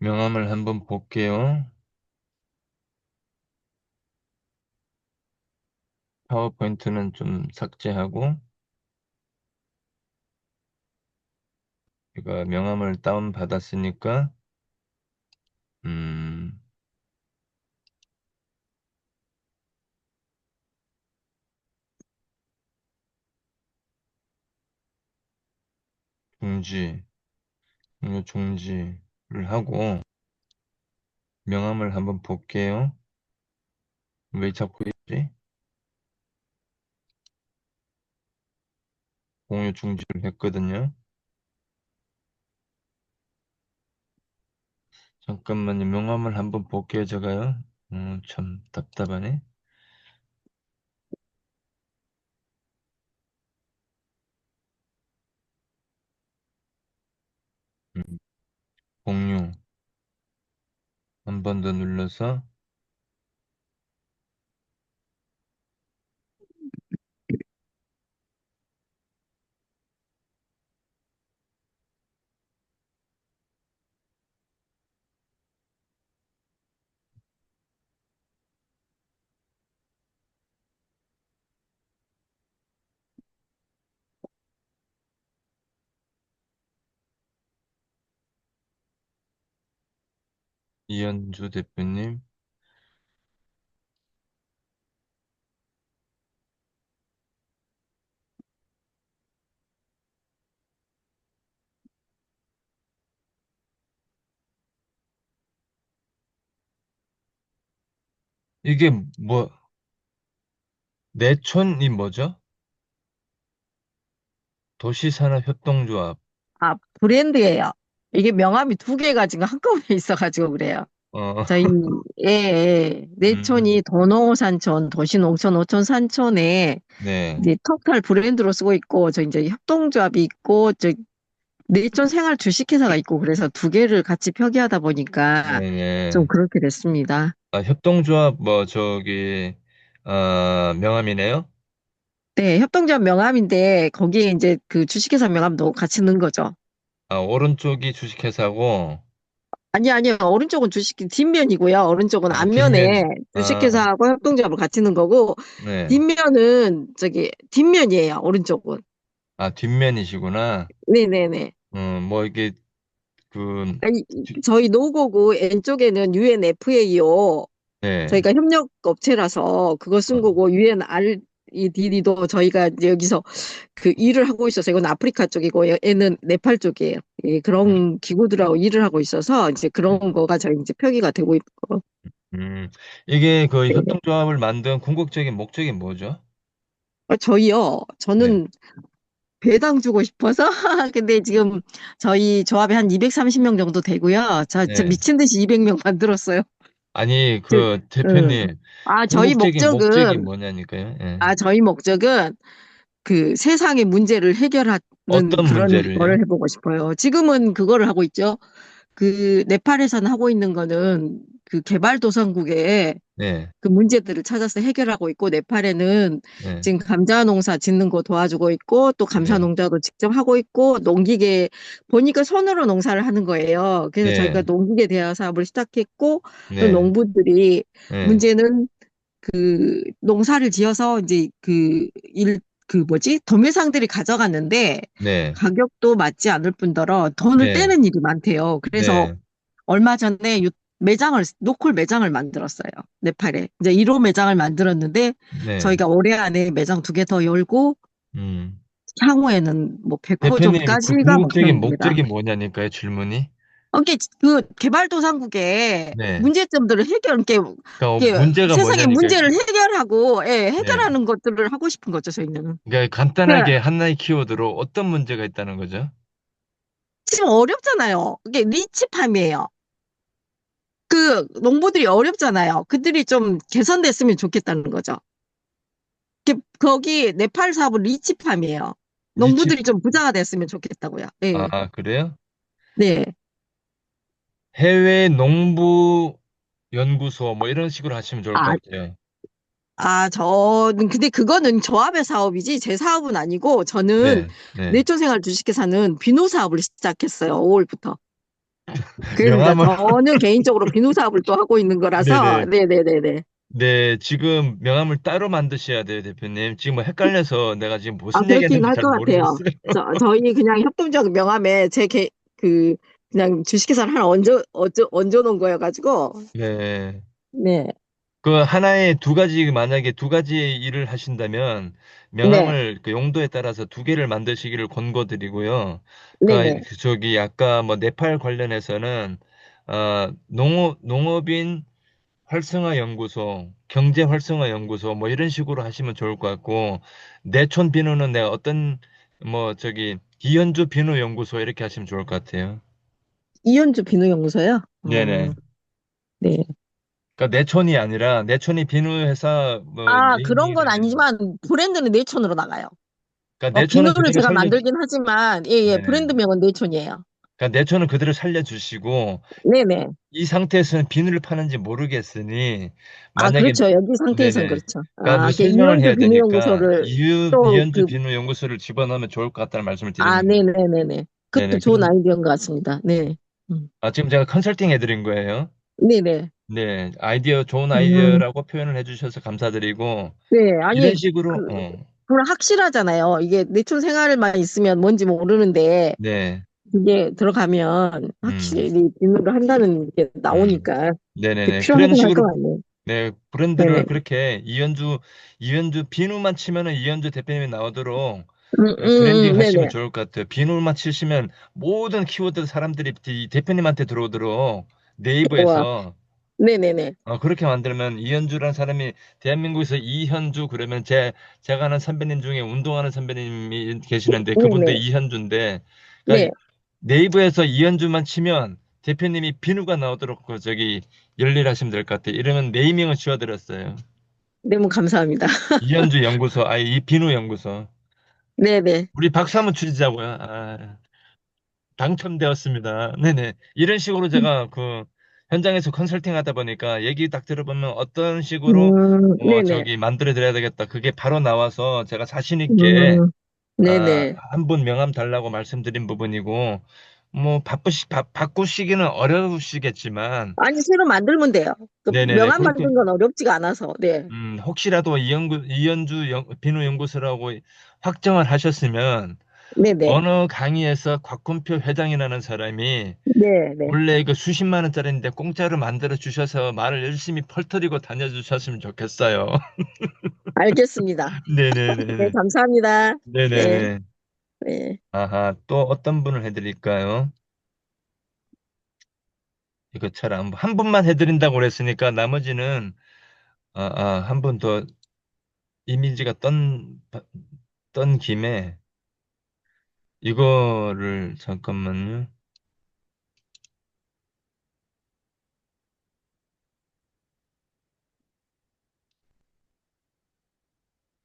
명함을 한번 볼게요. 파워포인트는 좀 삭제하고, 제가 명함을 다운받았으니까, 음, 중지, 공유 중지를 하고, 명함을 한번 볼게요. 왜 자꾸 있지? 공유 중지를 했거든요. 잠깐만요. 명함을 한번 볼게요, 제가요. 참 답답하네. 음, 공유 한 번 더 눌러서 이현주 대표님. 이게 뭐, 내촌이 뭐죠? 도시산업협동조합. 아, 브랜드예요. 이게 명함이 두 개가 지금 한꺼번에 있어가지고 그래요. 어, 저희, 예, 예. 음, 내촌이 도농산촌, 도시농촌, 오촌, 산촌에 네, 이제 토탈 브랜드로 쓰고 있고, 저 이제 협동조합이 있고, 저 내촌 생활 주식회사가 있고, 그래서 두 개를 같이 표기하다 보니까 좀 네. 그렇게 됐습니다. 협동조합, 뭐, 저기, 명함이네요? 네, 협동조합 명함인데, 거기에 이제 그 주식회사 명함도 같이 넣은 거죠. 오른쪽이 주식회사고, 아니요. 오른쪽은 주식, 뒷면이고요. 오른쪽은 앞면에 뒷면이, 주식회사하고 협동조합을 같이 넣은 거고, 네. 뒷면은, 뒷면이에요. 오른쪽은. 뒷면이시구나. 네네네. 뭐, 이게, 그, 아니, 뒷- 저희 노고고 왼쪽에는 UNFAO. 네. 저희가 협력 업체라서 그거 어, 쓴 거고, UNREDD도 저희가 이제 여기서 그 일을 하고 있어서, 이건 아프리카 쪽이고, 얘는 네팔 쪽이에요. 예, 음, 그런 기구들하고 일을 하고 있어서, 이제 그런 음. 거가 저희 이제 표기가 되고 있고. 이게 그 네네. 협동조합을 만든 궁극적인 목적이 뭐죠? 네. 저는 배당 주고 싶어서. 근데 지금 저희 조합에 한 230명 정도 되고요. 진짜 네. 미친 듯이 200명 만들었어요. 아니, 저, 그 응. 대표님, 저희 궁극적인 목적이 목적은, 뭐냐니까요? 예. 저희 목적은 그 세상의 문제를 해결하는 어떤 그런 문제를요? 거를 해보고 싶어요. 지금은 그거를 하고 있죠. 그 네팔에서는 하고 있는 거는 그 개발도상국에 네. 그 문제들을 찾아서 해결하고 있고, 네팔에는 네. 지금 감자 농사 짓는 거 도와주고 있고, 또 감사 네. 농자도 직접 하고 있고, 농기계 보니까 손으로 농사를 하는 거예요. 그래서 저희가 네. 농기계 대여 사업을 시작했고, 또 네. 농부들이 네. 문제는 그 농사를 지어서 이제 그 뭐지? 도매상들이 가져갔는데 네. 가격도 맞지 않을 뿐더러 돈을 네. 떼는 일이 많대요. 그래서 네. 얼마 전에 로컬 매장을 만들었어요. 네팔에. 이제 1호 매장을 만들었는데, 네. 저희가 올해 안에 매장 2개 더 열고, 음. 향후에는 뭐 대표님, 그 백호점까지가 궁극적인 목표입니다. 목적이 뭐냐니까요, 질문이? 이게 그 개발도상국의 네. 문제점들을 그러니까 문제가 세상의 뭐냐니까. 문제를 해결하고, 예, 네. 해결하는 것들을 하고 싶은 거죠, 저희는. 그러니까 간단하게 하나의 키워드로 어떤 문제가 있다는 거죠? 지금 어렵잖아요. 이게 리치팜이에요. 그 농부들이 어렵잖아요. 그들이 좀 개선됐으면 좋겠다는 거죠. 거기 네팔 사업은 리치팜이에요. 리치, 농부들이 좀 부자가 됐으면 좋겠다고요. 예. 그래요? 네. 해외 농부 연구소 뭐 이런 식으로 하시면 좋을 아, 것 같아요. 근데 그거는 저압의 사업이지 제 사업은 아니고 저는 네, 네. 내초생활 주식회사는 비누 사업을 시작했어요. 5월부터. 그래서 이제 명함을, 저는 개인적으로 비누 사업을 또 하고 있는 거라서 네네. 네네네네. 네, 지금 명함을 따로 만드셔야 돼요, 대표님. 지금 뭐 헷갈려서 내가 지금 무슨 그렇긴 얘기하는지 할 잘 것 같아요. 모르겠어요. 저희 그냥 협동적 명함에 그, 그냥 주식회사를 하나 얹어 놓은 거여가지고, 네. 네, 그 하나에 두 가지, 만약에 두 가지의 일을 하신다면 네, 명함을 그 용도에 따라서 두 개를 만드시기를 권고드리고요. 네네. 그러니까 저기 아까 뭐 네팔 관련해서는 농업인 활성화 연구소, 경제 활성화 연구소 뭐 이런 식으로 하시면 좋을 것 같고 내촌 비누는 내가 어떤 뭐 저기 이현주 비누 연구소 이렇게 하시면 좋을 것 같아요. 이현주 비누연구소요? 네네. 네. 그러니까 내촌이 아니라 내촌이 비누 회사 뭐 그런 건 네이밍이라면 아니지만, 브랜드는 내촌으로 나가요. 그러니까 내초는 비누를 그대로 제가 살려 만들긴 하지만, 예, 예, 네네. 브랜드명은 내촌이에요. 그러니까 내초는 그대로 살려주시고 네네. 이 상태에서는 비누를 파는지 모르겠으니 만약에 그렇죠. 여기 상태에선 네네. 그렇죠. 그러니까 뭐 설명을 이현주 해야 되니까 비누연구소를 또 이현주 비누 연구소를 집어넣으면 좋을 것 같다는 말씀을 드리는 거예요. 네네네네. 그것도 네네. 좋은 아이디어인 것 같습니다. 네. 음. 지금 제가 컨설팅 해드린 거예요. 네네. 네, 좋은 음. 아이디어라고 표현을 해주셔서 감사드리고 네, 이런 아니, 식으로 그건 확실하잖아요. 이게 내촌 생활만 있으면 뭔지 모르는데, 네, 이게 들어가면 음, 확실히 비밀을 한다는 게 음, 나오니까, 그게 네네네. 그런 필요하긴 할 것 식으로 같네요. 네, 브랜드를 네네. 그렇게 이현주 비누만 치면은 이현주 대표님이 나오도록 브랜딩 하시면 네네. 좋을 것 같아요. 비누만 치시면 모든 키워드 사람들이 이 대표님한테 들어오도록 와, 네이버에서 네네네. 그렇게 만들면 이현주라는 사람이 대한민국에서 이현주 그러면 제가 아는 선배님 중에 운동하는 선배님이 계시는데 그분도 네네. 이현주인데 네. 그러니까 네이버에서 이현주만 치면 대표님이 비누가 나오도록 저기 열일하시면 될 것 같아요. 이러면 네이밍을 지어드렸어요. 너무 감사합니다. 이현주 연구소, 이 비누 연구소. 네네. 우리 박수 한번 치자고요. 당첨되었습니다. 네네. 이런 식으로 제가 그 현장에서 컨설팅 하다 보니까 얘기 딱 들어보면 어떤 식으로 네네. 저기 만들어 드려야 되겠다. 그게 바로 나와서 제가 자신 있게 음, 네네. 한 분 명함 달라고 말씀드린 부분이고 뭐 바꾸시기는 어려우시겠지만 아니, 새로 만들면 돼요. 그 네네네. 명함 그렇게 만드는 건 어렵지가 않아서, 네. 혹시라도 이현주 비누 연구소라고 확정을 하셨으면 네네. 어느 강의에서 곽훈표 회장이라는 사람이 네네. 원래 그 수십만 원짜리인데 공짜로 만들어 주셔서 말을 열심히 펄터리고 다녀주셨으면 좋겠어요. 알겠습니다. 네, 네네네. 감사합니다. 네, 네네네. 네. 아하, 또 어떤 분을 해드릴까요? 이거 한 분만 해드린다고 그랬으니까 나머지는, 한 분 더 이미지가 떤 김에 이거를 잠깐만요.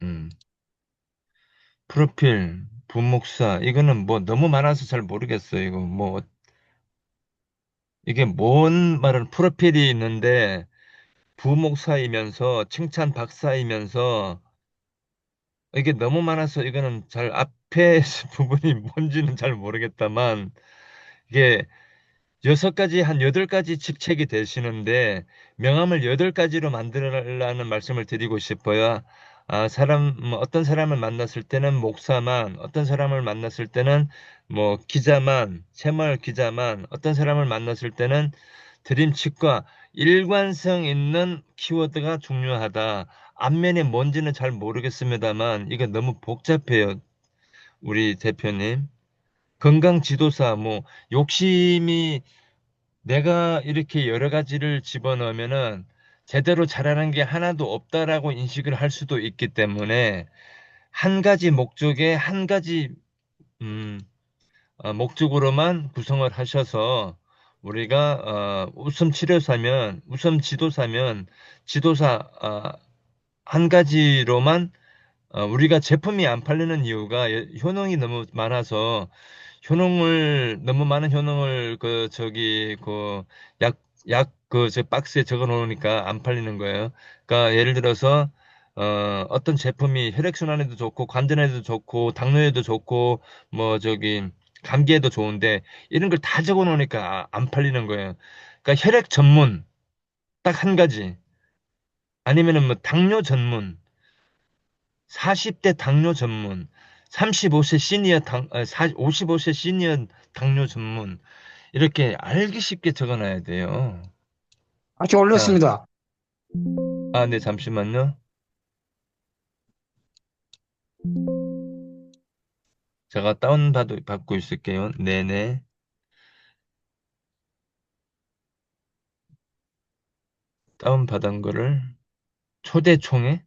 음, 프로필, 부목사, 이거는 뭐 너무 많아서 잘 모르겠어요. 이거 뭐, 이게 뭔 말은 프로필이 있는데, 부목사이면서 칭찬 박사이면서 이게 너무 많아서 이거는 잘 앞에 부분이 뭔지는 잘 모르겠다만 이게 6가지 한 8가지 직책이 되시는데 명함을 8가지로 만들라는 말씀을 드리고 싶어요. 어떤 사람을 만났을 때는 목사만, 어떤 사람을 만났을 때는 뭐 기자만, 새마을 기자만, 어떤 사람을 만났을 때는 드림치과 일관성 있는 키워드가 중요하다. 앞면이 뭔지는 잘 모르겠습니다만 이거 너무 복잡해요. 우리 대표님. 건강 지도사 뭐 욕심이 내가 이렇게 여러 가지를 집어넣으면은 제대로 잘하는 게 하나도 없다라고 인식을 할 수도 있기 때문에 한 가지 목적에 한 가지 음, 목적으로만 구성을 하셔서 우리가 웃음 치료사면 웃음 지도사면 지도사 한 가지로만 우리가 제품이 안 팔리는 이유가 효능이 너무 많아서 효능을 너무 많은 효능을 그 저기 그 약 그 저 박스에 적어 놓으니까 안 팔리는 거예요. 그러니까 예를 들어서 어떤 제품이 혈액순환에도 좋고 관절에도 좋고 당뇨에도 좋고 뭐 저기 감기에도 좋은데 이런 걸 다 적어 놓으니까 안 팔리는 거예요. 그러니까 혈액 전문 딱 한 가지 아니면은 뭐 당뇨 전문 40대 당뇨 전문, 35세 시니어 55세 시니어 당뇨 전문, 이렇게 알기 쉽게 적어놔야 돼요. 같이 자, 올렸습니다. 네, 잠시만요. 제가 받고 있을게요. 네네. 다운받은 거를 초대 총회?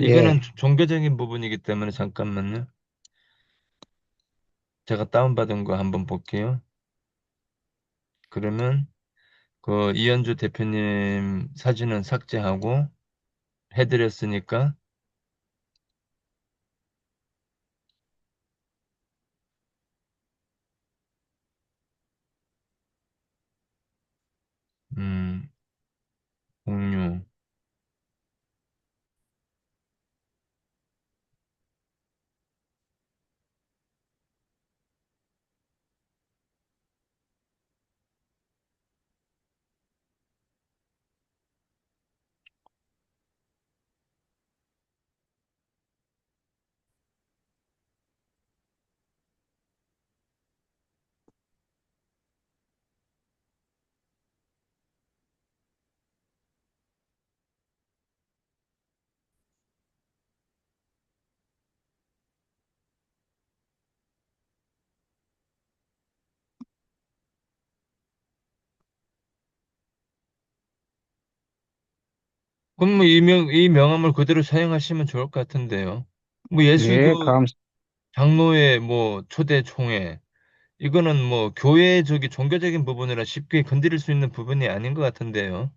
예. 이거는 종교적인 부분이기 때문에 잠깐만요. 제가 다운받은 거 한번 볼게요. 그러면 그 이현주 대표님 사진은 삭제하고 해드렸으니까 음, 공유. 그럼 뭐 이 명함을 그대로 사용하시면 좋을 것 같은데요. 뭐 예, 예수교 장로의 뭐 초대 총회 이거는 뭐 교회적인 종교적인 부분이라 쉽게 건드릴 수 있는 부분이 아닌 것 같은데요.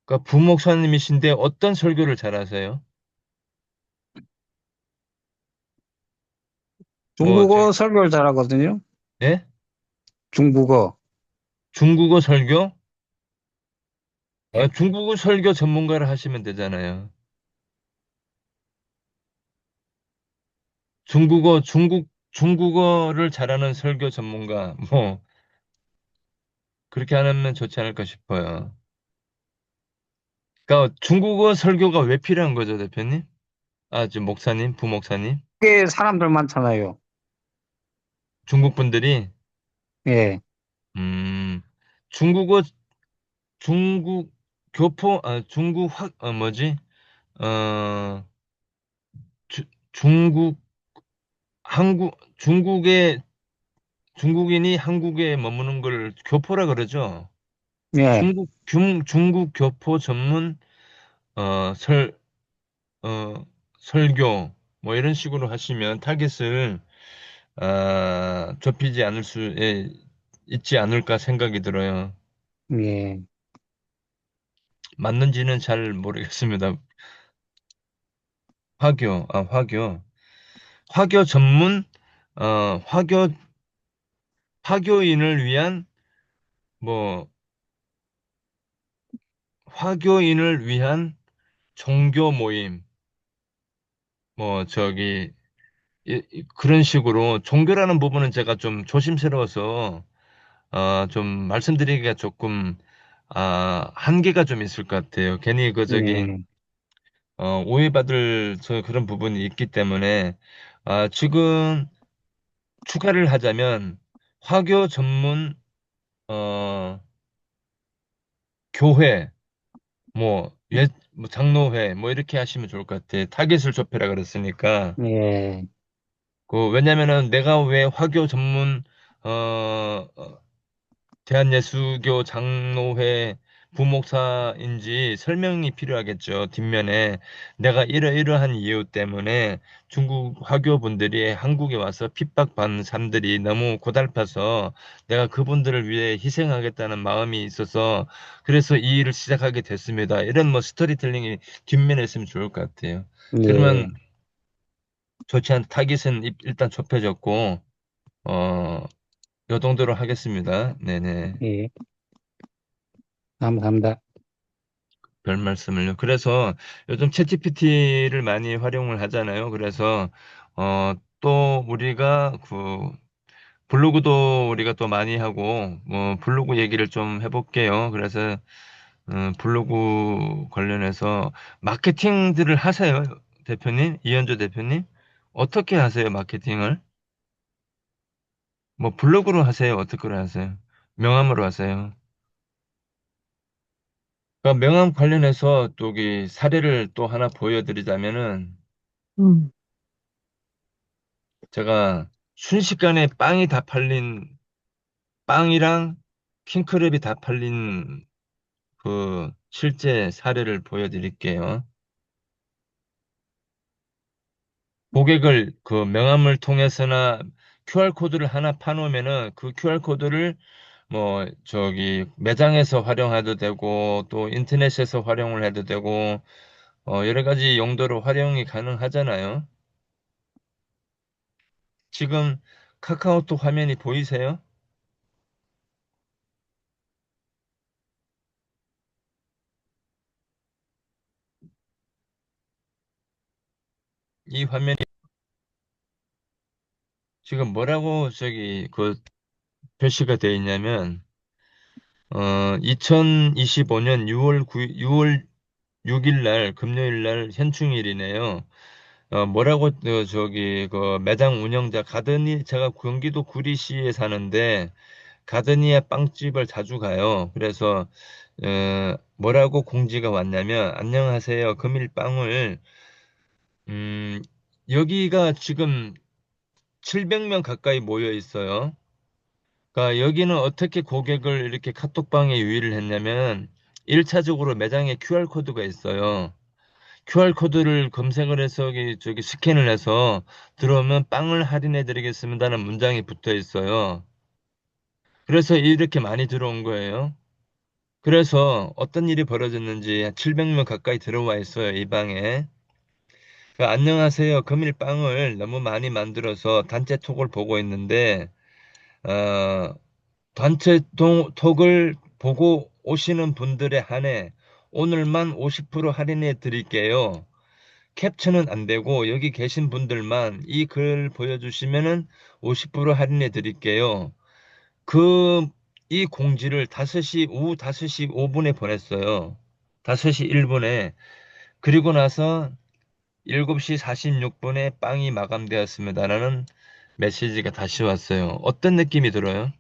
그러니까 부목사님이신데 어떤 설교를 잘하세요? 뭐 저, 중국어 설교를 잘하거든요. 예? 중국어. 중국어 설교? 중국어 설교 전문가를 하시면 되잖아요. 중국어를 잘하는 설교 전문가 뭐 그렇게 하면 좋지 않을까 싶어요. 그러니까 중국어 설교가 왜 필요한 거죠, 대표님? 지금 목사님, 부목사님, 꽤 사람들 많잖아요. 중국 분들이, 예. 중국어, 중국 중국 뭐지? 어, 중국, 중국인이 한국에 머무는 걸 교포라 그러죠? 예. 중국 교포 전문, 어, 설, 설교, 뭐 이런 식으로 하시면 타깃을 좁히지 않을 수 있지 않을까 생각이 들어요. 예. 맞는지는 잘 모르겠습니다. 화교. 화교 전문, 어, 화교, 화교인을 위한, 뭐, 화교인을 위한 종교 모임, 뭐, 저기, 그런 식으로 종교라는 부분은 제가 좀 조심스러워서, 좀 말씀드리기가 조금, 한계가 좀 있을 것 같아요. 괜히 예. 오해받을 그런 부분이 있기 때문에, 지금 추가를 하자면, 화교 전문 어, 교회, 뭐 장로회, 뭐 이렇게 하시면 좋을 것 같아. 타깃을 좁혀라 그랬으니까. 예, 왜냐면은 내가 왜 화교 전문, 대한예수교 장로회 부목사인지 설명이 필요하겠죠. 뒷면에 내가 이러이러한 이유 때문에 중국 화교분들이 한국에 와서 핍박받는 사람들이 너무 고달파서 내가 그분들을 위해 희생하겠다는 마음이 있어서 그래서 이 일을 시작하게 됐습니다. 이런 뭐 스토리텔링이 뒷면에 있으면 좋을 것 같아요. 그러면 예, 좋지 않은 타깃은 일단 좁혀졌고, 어, 요 정도로 하겠습니다. 네네. 예. 감사합니다. 별 말씀을요. 그래서 요즘 챗GPT를 많이 활용을 하잖아요. 그래서 또 우리가 블로그도 우리가 또 많이 하고 블로그 얘기를 좀 해볼게요. 그래서 블로그 관련해서 마케팅들을 하세요, 대표님, 이현주 대표님. 어떻게 하세요, 마케팅을? 뭐 블로그로 하세요, 어떻게 하세요? 명함으로 하세요. 그러니까 명함 관련해서 또 사례를 또 하나 보여드리자면은 음. 제가 순식간에 빵이 다 팔린 빵이랑 킹크랩이 다 팔린 그 실제 사례를 보여드릴게요. 고객을 그 명함을 통해서나 QR코드를 하나 파놓으면은 그 QR코드를 뭐 매장에서 활용해도 되고 또 인터넷에서 활용을 해도 되고 여러 가지 용도로 활용이 가능하잖아요. 지금 카카오톡 화면이 보이세요? 이 화면이 지금 뭐라고 표시가 되어 있냐면 2025년 6월 6일 날 금요일 날 현충일이네요. 뭐라고 그 매장 운영자 제가 경기도 구리시에 사는데 가드니아 빵집을 자주 가요. 그래서 뭐라고 공지가 왔냐면 안녕하세요. 금일빵을 음, 여기가 지금 700명 가까이 모여 있어요. 그러니까 여기는 어떻게 고객을 이렇게 카톡방에 유의를 했냐면 1차적으로 매장에 QR코드가 있어요. QR코드를 검색을 해서 스캔을 해서 들어오면 빵을 할인해 드리겠습니다는 문장이 붙어 있어요. 그래서 이렇게 많이 들어온 거예요. 그래서 어떤 일이 벌어졌는지 700명 가까이 들어와 있어요, 이 방에. 안녕하세요. 금일 빵을 너무 많이 만들어서 단체 톡을 보고 있는데, 어, 단체 톡을 보고 오시는 분들에 한해 오늘만 50% 할인해 드릴게요. 캡처는 안 되고 여기 계신 분들만 이 글 보여주시면은 50% 할인해 드릴게요. 그, 이 공지를 오후 5시 5분에 보냈어요. 5시 1분에. 그리고 나서 7시 46분에 빵이 마감되었습니다라는 메시지가 다시 왔어요. 어떤 느낌이 들어요?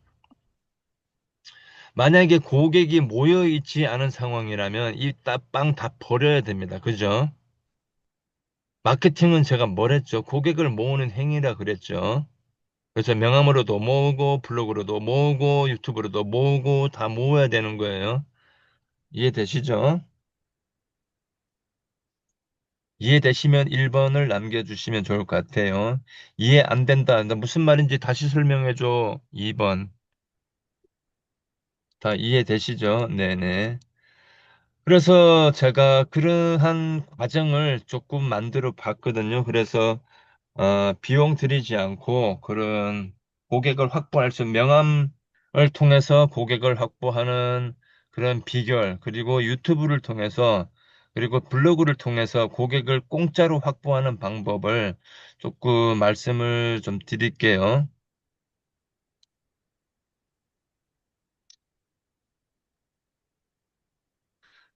만약에 고객이 모여 있지 않은 상황이라면 이 빵 다 버려야 됩니다. 그죠? 마케팅은 제가 뭘 했죠? 고객을 모으는 행위라 그랬죠. 그래서 명함으로도 모으고 블로그로도 모으고 유튜브로도 모으고 다 모아야 되는 거예요. 이해되시죠? 이해되시면 1번을 남겨주시면 좋을 것 같아요. 이해 안 된다. 나 무슨 말인지 다시 설명해줘. 2번. 다 이해되시죠? 네네. 그래서 제가 그러한 과정을 조금 만들어 봤거든요. 그래서 비용 들이지 않고 그런 고객을 확보할 수, 명함을 통해서 고객을 확보하는 그런 비결, 그리고 유튜브를 통해서, 그리고 블로그를 통해서 고객을 공짜로 확보하는 방법을 조금 말씀을 좀 드릴게요.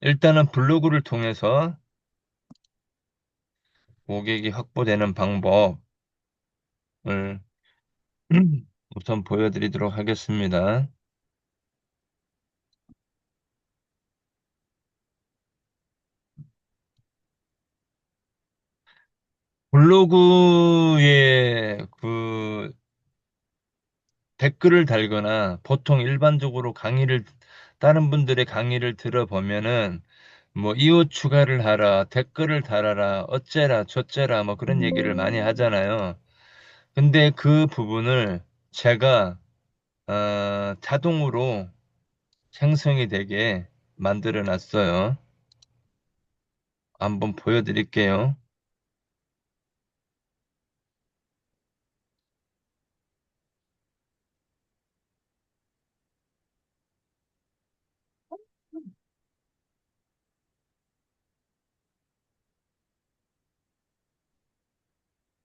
일단은 블로그를 통해서 고객이 확보되는 방법을 우선 보여드리도록 하겠습니다. 블로그에 그 댓글을 달거나 보통 일반적으로 다른 분들의 강의를 들어보면은 뭐 이웃 추가를 하라, 댓글을 달아라, 어째라, 저째라 뭐 그런 얘기를 많이 하잖아요. 근데 그 부분을 제가 자동으로 생성이 되게 만들어 놨어요. 한번 보여드릴게요.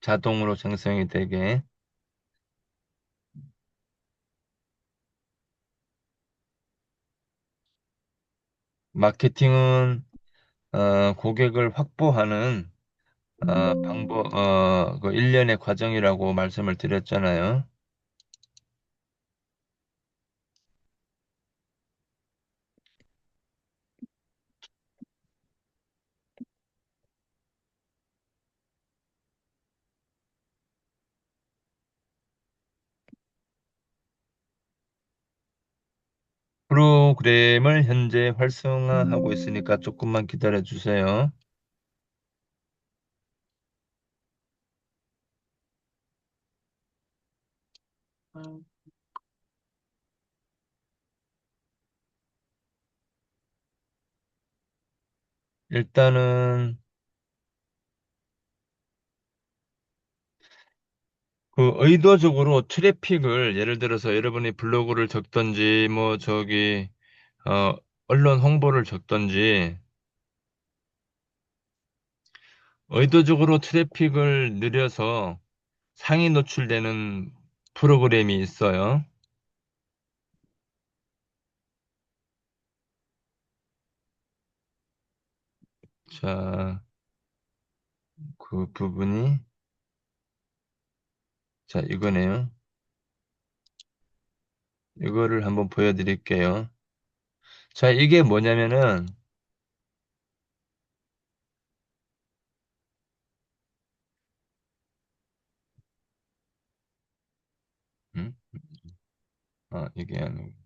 자동으로 생성이 되게. 마케팅은 고객을 확보하는 그 일련의 과정이라고 말씀을 드렸잖아요. 프로그램을 현재 활성화하고 있으니까 조금만 기다려 주세요. 일단은 그 의도적으로 트래픽을 예를 들어서 여러분이 블로그를 적던지 뭐 어, 언론 홍보를 적던지 의도적으로 트래픽을 늘려서 상위 노출되는 프로그램이 있어요. 자, 그 부분이 자, 이거네요. 이거를 한번 보여드릴게요. 자, 이게 뭐냐면은 음? 이게 아니고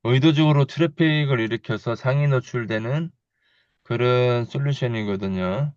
의도적으로 트래픽을 일으켜서 상위 노출되는 그런 솔루션이거든요.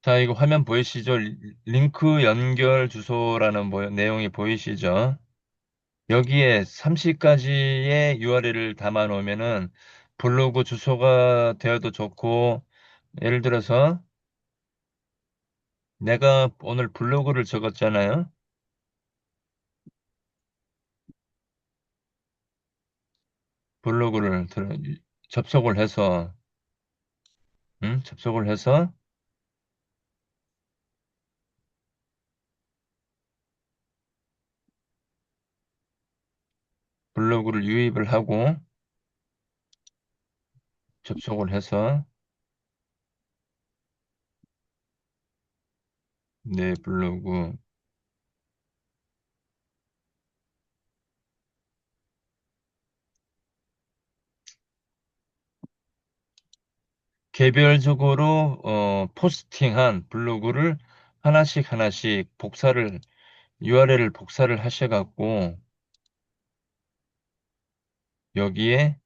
자, 이거 화면 보이시죠? 링크 연결 주소라는 내용이 보이시죠? 여기에 30가지의 URL을 담아 놓으면은 블로그 주소가 되어도 좋고, 예를 들어서 내가 오늘 블로그를 적었잖아요. 블로그를 접속을 해서, 접속을 해서 블로그를 유입을 하고 접속을 해서 내 블로그 개별적으로 포스팅한 블로그를 하나씩 하나씩 URL을 복사를 하셔갖고 여기에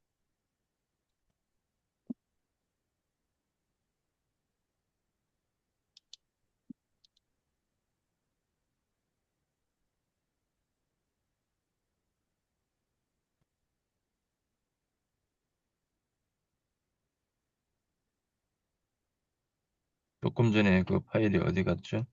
조금 전에 그 파일이 어디 갔죠?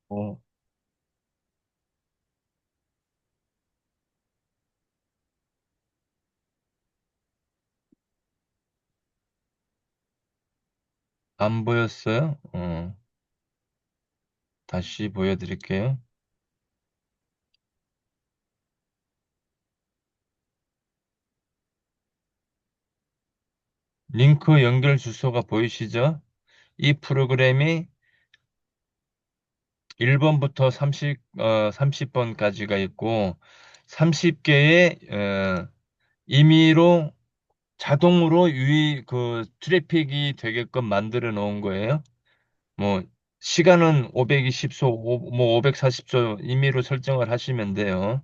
어, 안 보였어요? 다시 보여드릴게요. 링크 연결 주소가 보이시죠? 이 프로그램이 1번부터 30번까지가 있고, 30개의, 임의로 자동으로 트래픽이 되게끔 만들어 놓은 거예요. 뭐, 시간은 520소, 뭐, 540소 임의로 설정을 하시면 돼요.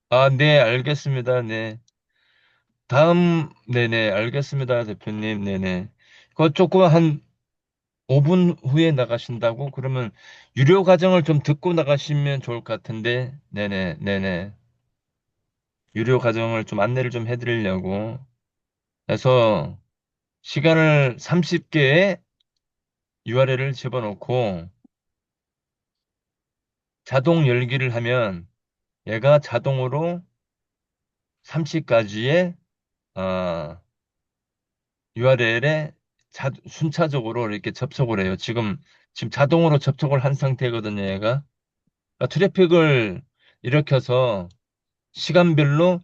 아, 네, 알겠습니다. 네. 네네, 알겠습니다, 대표님. 네네. 그거 조금 한 5분 후에 나가신다고? 그러면 유료 과정을 좀 듣고 나가시면 좋을 것 같은데, 네네, 네네. 유료 과정을 좀 안내를 좀 해드리려고. 그래서 시간을 30개의 URL을 집어넣고 자동 열기를 하면 얘가 자동으로 30가지의 URL에 순차적으로 이렇게 접속을 해요. 지금 자동으로 접속을 한 상태거든요, 얘가. 그러니까 트래픽을 일으켜서 시간별로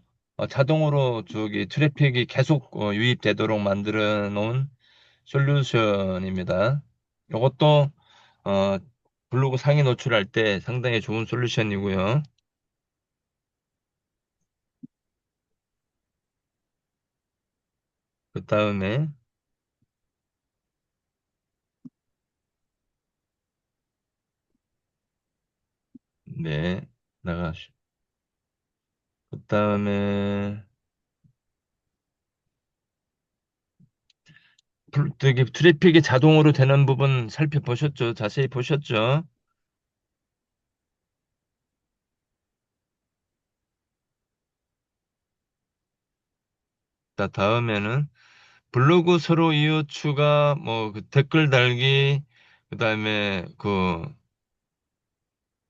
자동으로 트래픽이 계속 유입되도록 만들어 놓은 솔루션입니다. 이것도 어, 블로그 상위 노출할 때 상당히 좋은 솔루션이고요. 그 다음에 네, 나가시. 그 다음에 되게 트래픽이 자동으로 되는 부분 살펴보셨죠? 자세히 보셨죠? 자, 다음에는 블로그 서로 이웃 추가, 뭐, 댓글 달기, 그 다음에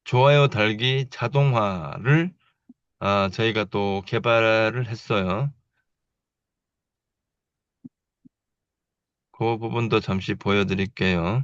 좋아요 달기 자동화를 저희가 또 개발을 했어요. 그 부분도 잠시 보여드릴게요.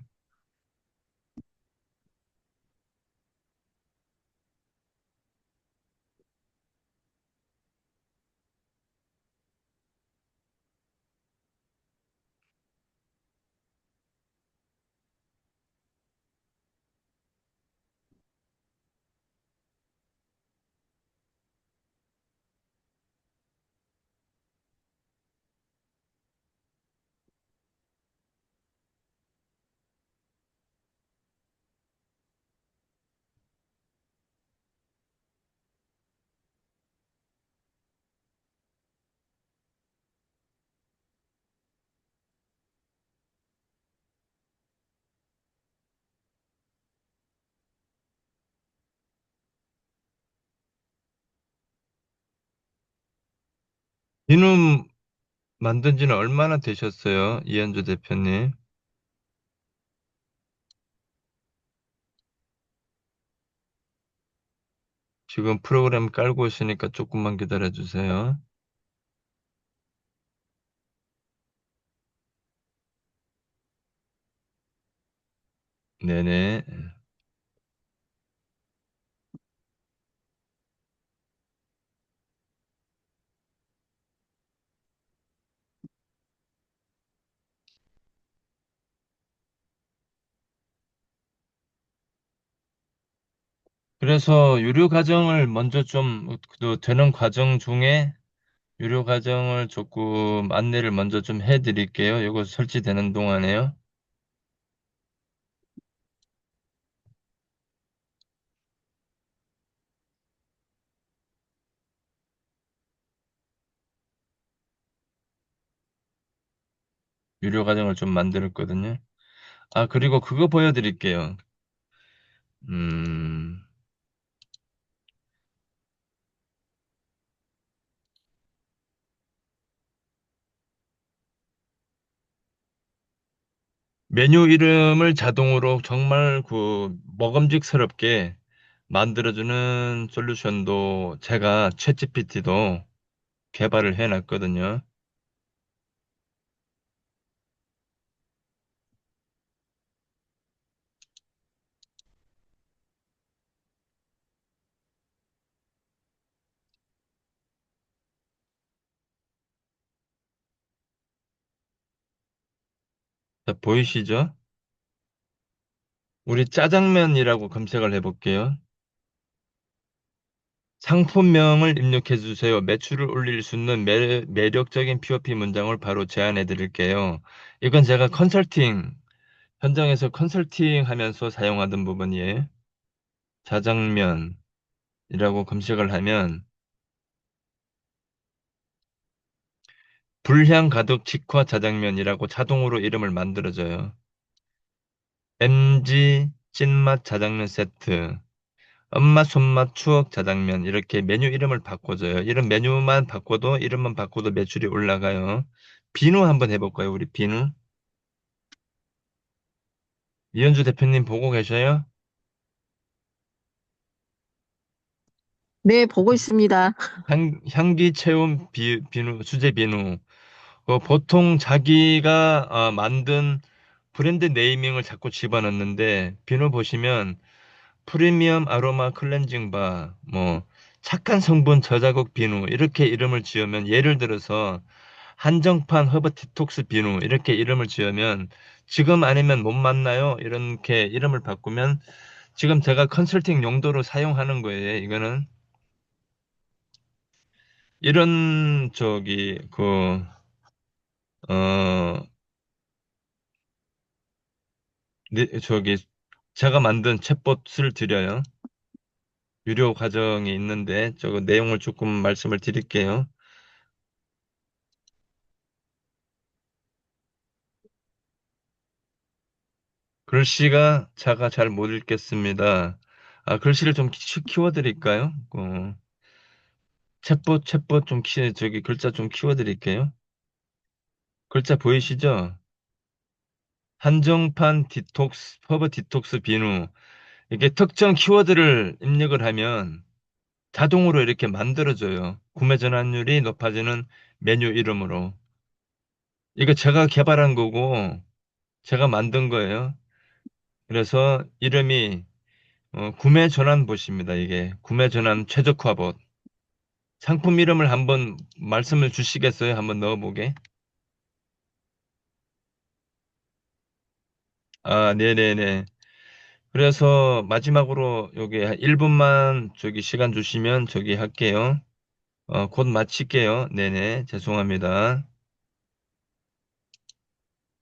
비누 만든 지는 얼마나 되셨어요? 이현주 대표님. 지금 프로그램 깔고 있으니까 조금만 기다려 주세요. 네네. 그래서 유료 과정을 먼저 그 되는 과정 중에 유료 과정을 조금 안내를 먼저 좀 해드릴게요. 이거 설치되는 동안에요. 유료 과정을 좀 만들었거든요. 아, 그리고 그거 보여드릴게요. 음, 메뉴 이름을 자동으로 정말 먹음직스럽게 만들어주는 솔루션도 제가 챗GPT도 개발을 해놨거든요. 자, 보이시죠? 우리 짜장면이라고 검색을 해볼게요. 상품명을 입력해 주세요. 매출을 올릴 수 있는 매력적인 POP 문장을 바로 제안해 드릴게요. 이건 제가 현장에서 컨설팅 하면서 사용하던 부분이에요. 자장면이라고 검색을 하면 불향 가득 직화 자장면이라고 자동으로 이름을 만들어줘요. MG 찐맛 자장면 세트, 엄마 손맛 추억 자장면 이렇게 메뉴 이름을 바꿔줘요. 이런 메뉴만 바꿔도 이름만 바꿔도 매출이 올라가요. 비누 한번 해볼까요? 우리 비누. 이현주 대표님 보고 계셔요? 네, 보고 있습니다. 향기 체험 비누, 수제 비누. 보통 자기가 만든 브랜드 네이밍을 자꾸 집어넣는데 비누 보시면 프리미엄 아로마 클렌징 바, 뭐 착한 성분 저자극 비누 이렇게 이름을 지으면 예를 들어서 한정판 허브 디톡스 비누 이렇게 이름을 지으면 지금 아니면 못 만나요? 이렇게 이름을 바꾸면 지금 제가 컨설팅 용도로 사용하는 거예요. 이거는 이런 어, 저기 제가 만든 챗봇을 드려요. 유료 과정이 있는데 저거 내용을 조금 말씀을 드릴게요. 글씨가 제가 잘 못 읽겠습니다. 아, 글씨를 좀 키워드릴까요? 챗봇 좀 글자 좀 키워드릴게요. 글자 보이시죠? 한정판 디톡스, 허브 디톡스 비누. 이게 특정 키워드를 입력을 하면 자동으로 이렇게 만들어줘요. 구매 전환율이 높아지는 메뉴 이름으로. 이거 제가 개발한 거고, 제가 만든 거예요. 그래서 이름이 구매 전환 봇입니다. 이게 구매 전환 최적화 봇. 상품 이름을 한번 말씀을 주시겠어요? 한번 넣어보게. 아, 네네네. 그래서 마지막으로 여기 1분만 시간 주시면 할게요. 곧 마칠게요. 네네. 죄송합니다.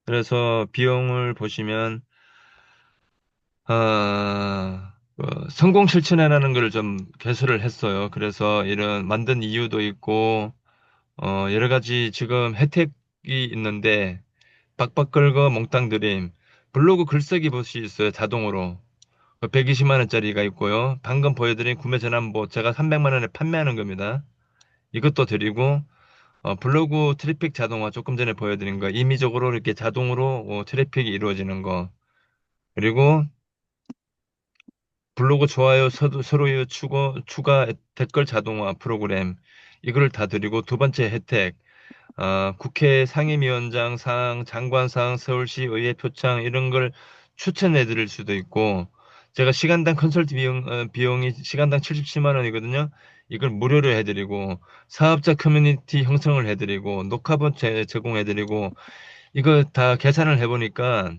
그래서 비용을 보시면, 성공 실천이라는 걸 좀 개설을 했어요. 그래서 이런 만든 이유도 있고, 여러 가지 지금 혜택이 있는데, 박박 긁어 몽땅 드림. 블로그 글쓰기 봇이 있어요. 자동으로. 120만 원짜리가 있고요. 방금 보여드린 구매 전환봇 제가 300만 원에 판매하는 겁니다. 이것도 드리고, 블로그 트래픽 자동화 조금 전에 보여드린 거, 임의적으로 이렇게 자동으로 트래픽이 이루어지는 거. 그리고 블로그 좋아요, 서로요 추가 댓글 자동화 프로그램. 이걸 다 드리고 두 번째 혜택. 국회 상임위원장 상, 장관상, 서울시 의회 표창 이런 걸 추천해 드릴 수도 있고 제가 시간당 컨설팅 비용이 시간당 77만 원이거든요. 이걸 무료로 해드리고 사업자 커뮤니티 형성을 해드리고 녹화본 제공해드리고 이거 다 계산을 해보니까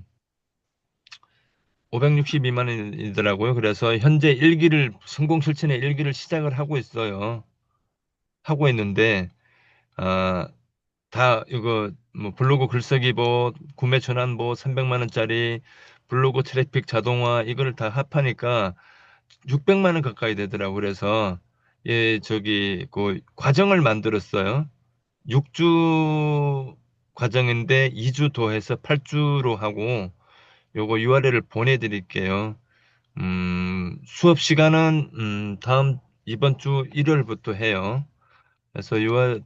560 미만이더라고요. 그래서 현재 일기를 성공 실천의 일기를 시작을 하고 있어요. 하고 있는데 아, 다 이거 뭐 블로그 글쓰기 뭐 구매 전환 뭐 300만 원짜리 블로그 트래픽 자동화 이거를 다 합하니까 600만 원 가까이 되더라고. 그래서 예, 저기 그 과정을 만들었어요. 6주 과정인데 2주 더해서 8주로 하고 요거 URL을 보내드릴게요. 수업 시간은 다음 이번 주 일요일부터 해요. 그래서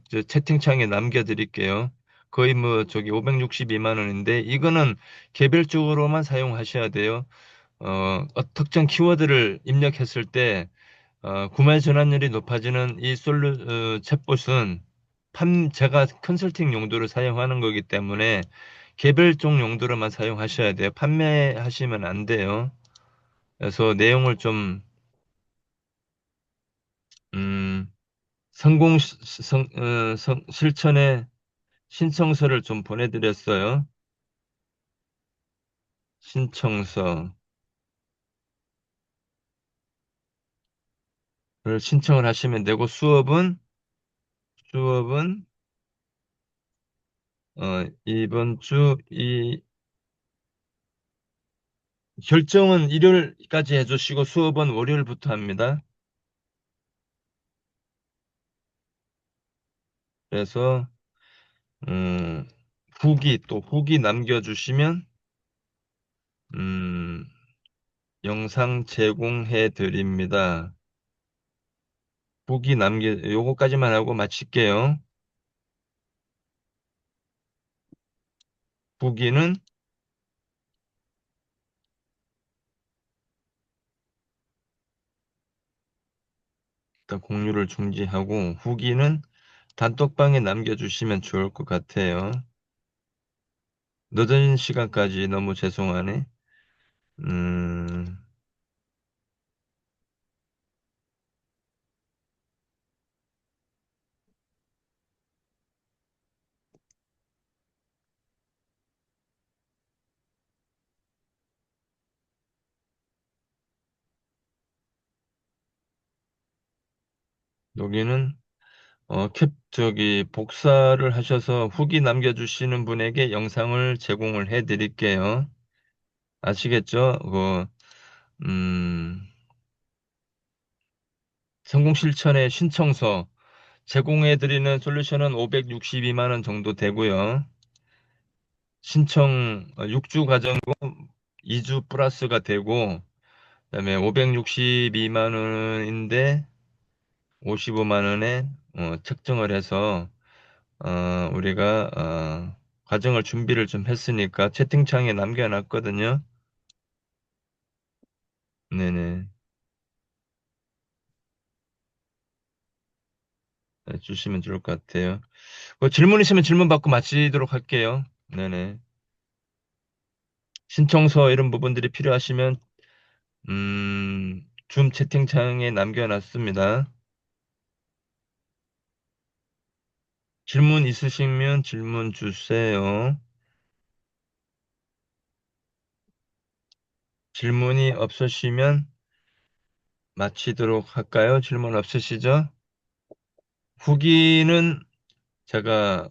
저 채팅창에 남겨드릴게요. 거의 뭐 저기 562만 원인데 이거는 개별적으로만 사용하셔야 돼요. 특정 키워드를 입력했을 때 구매 전환율이 높아지는 이 챗봇은 제가 컨설팅 용도로 사용하는 거기 때문에 개별종 용도로만 사용하셔야 돼요. 판매하시면 안 돼요. 그래서 내용을 좀 음, 성공 실천에 신청서를 좀 보내드렸어요. 신청서를 신청을 하시면 되고 수업은 이번 주 결정은 일요일까지 해주시고 수업은 월요일부터 합니다. 그래서 음, 후기 남겨주시면 음, 영상 제공해 드립니다. 요거까지만 하고 마칠게요. 후기는 일단 공유를 중지하고 후기는 단톡방에 남겨주시면 좋을 것 같아요. 늦은 시간까지 너무 죄송하네. 음, 여기는 복사를 하셔서 후기 남겨주시는 분에게 영상을 제공을 해 드릴게요. 아시겠죠? 성공 실천의 신청서 제공해 드리는 솔루션은 562만 원 정도 되고요. 신청 6주 과정이고 2주 플러스가 되고 그다음에 562만 원인데 55만 원에 책정을 해서 우리가 과정을 준비를 좀 했으니까 채팅창에 남겨놨거든요. 네네. 네, 주시면 좋을 것 같아요. 질문 있으면 질문 받고 마치도록 할게요. 네네. 신청서 이런 부분들이 필요하시면 줌 채팅창에 남겨놨습니다. 질문 있으시면 질문 주세요. 질문이 없으시면 마치도록 할까요? 질문 없으시죠? 후기는 제가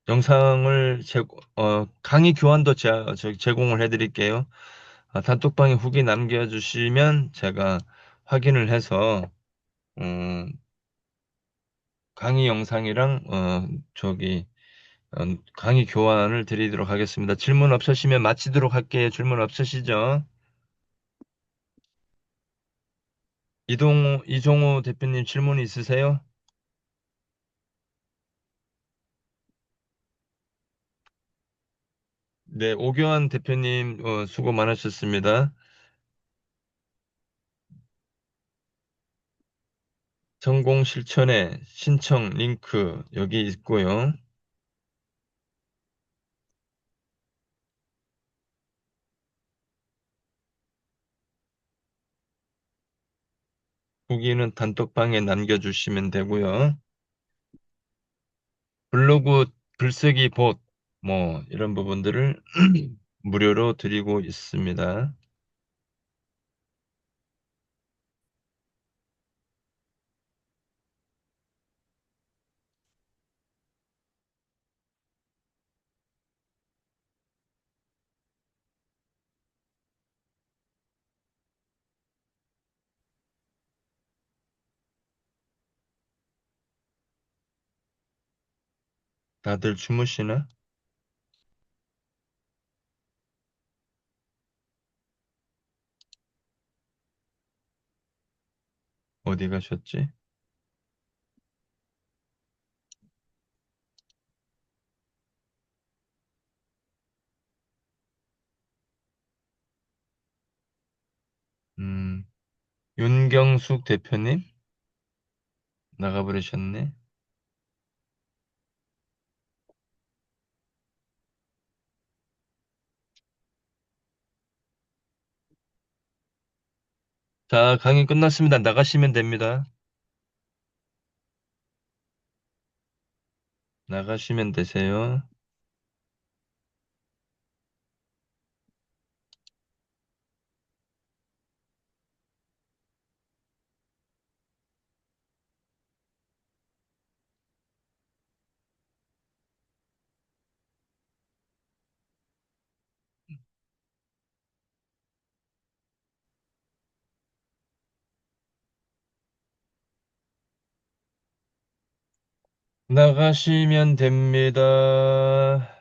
영상을 강의 교환도 제공을 해드릴게요. 단톡방에 후기 남겨주시면 제가 확인을 해서 음, 강의 영상이랑 강의 교환을 드리도록 하겠습니다. 질문 없으시면 마치도록 할게요. 질문 없으시죠? 이종호 대표님 질문 있으세요? 네, 오교환 대표님 수고 많으셨습니다. 성공 실천의 신청 링크 여기 있고요. 후기는 단톡방에 남겨주시면 되고요. 블로그 글쓰기 봇, 뭐, 이런 부분들을 무료로 드리고 있습니다. 다들 주무시나? 어디 가셨지? 음, 윤경숙 대표님? 나가버리셨네. 자, 강의 끝났습니다. 나가시면 됩니다. 나가시면 되세요. 나가시면 됩니다.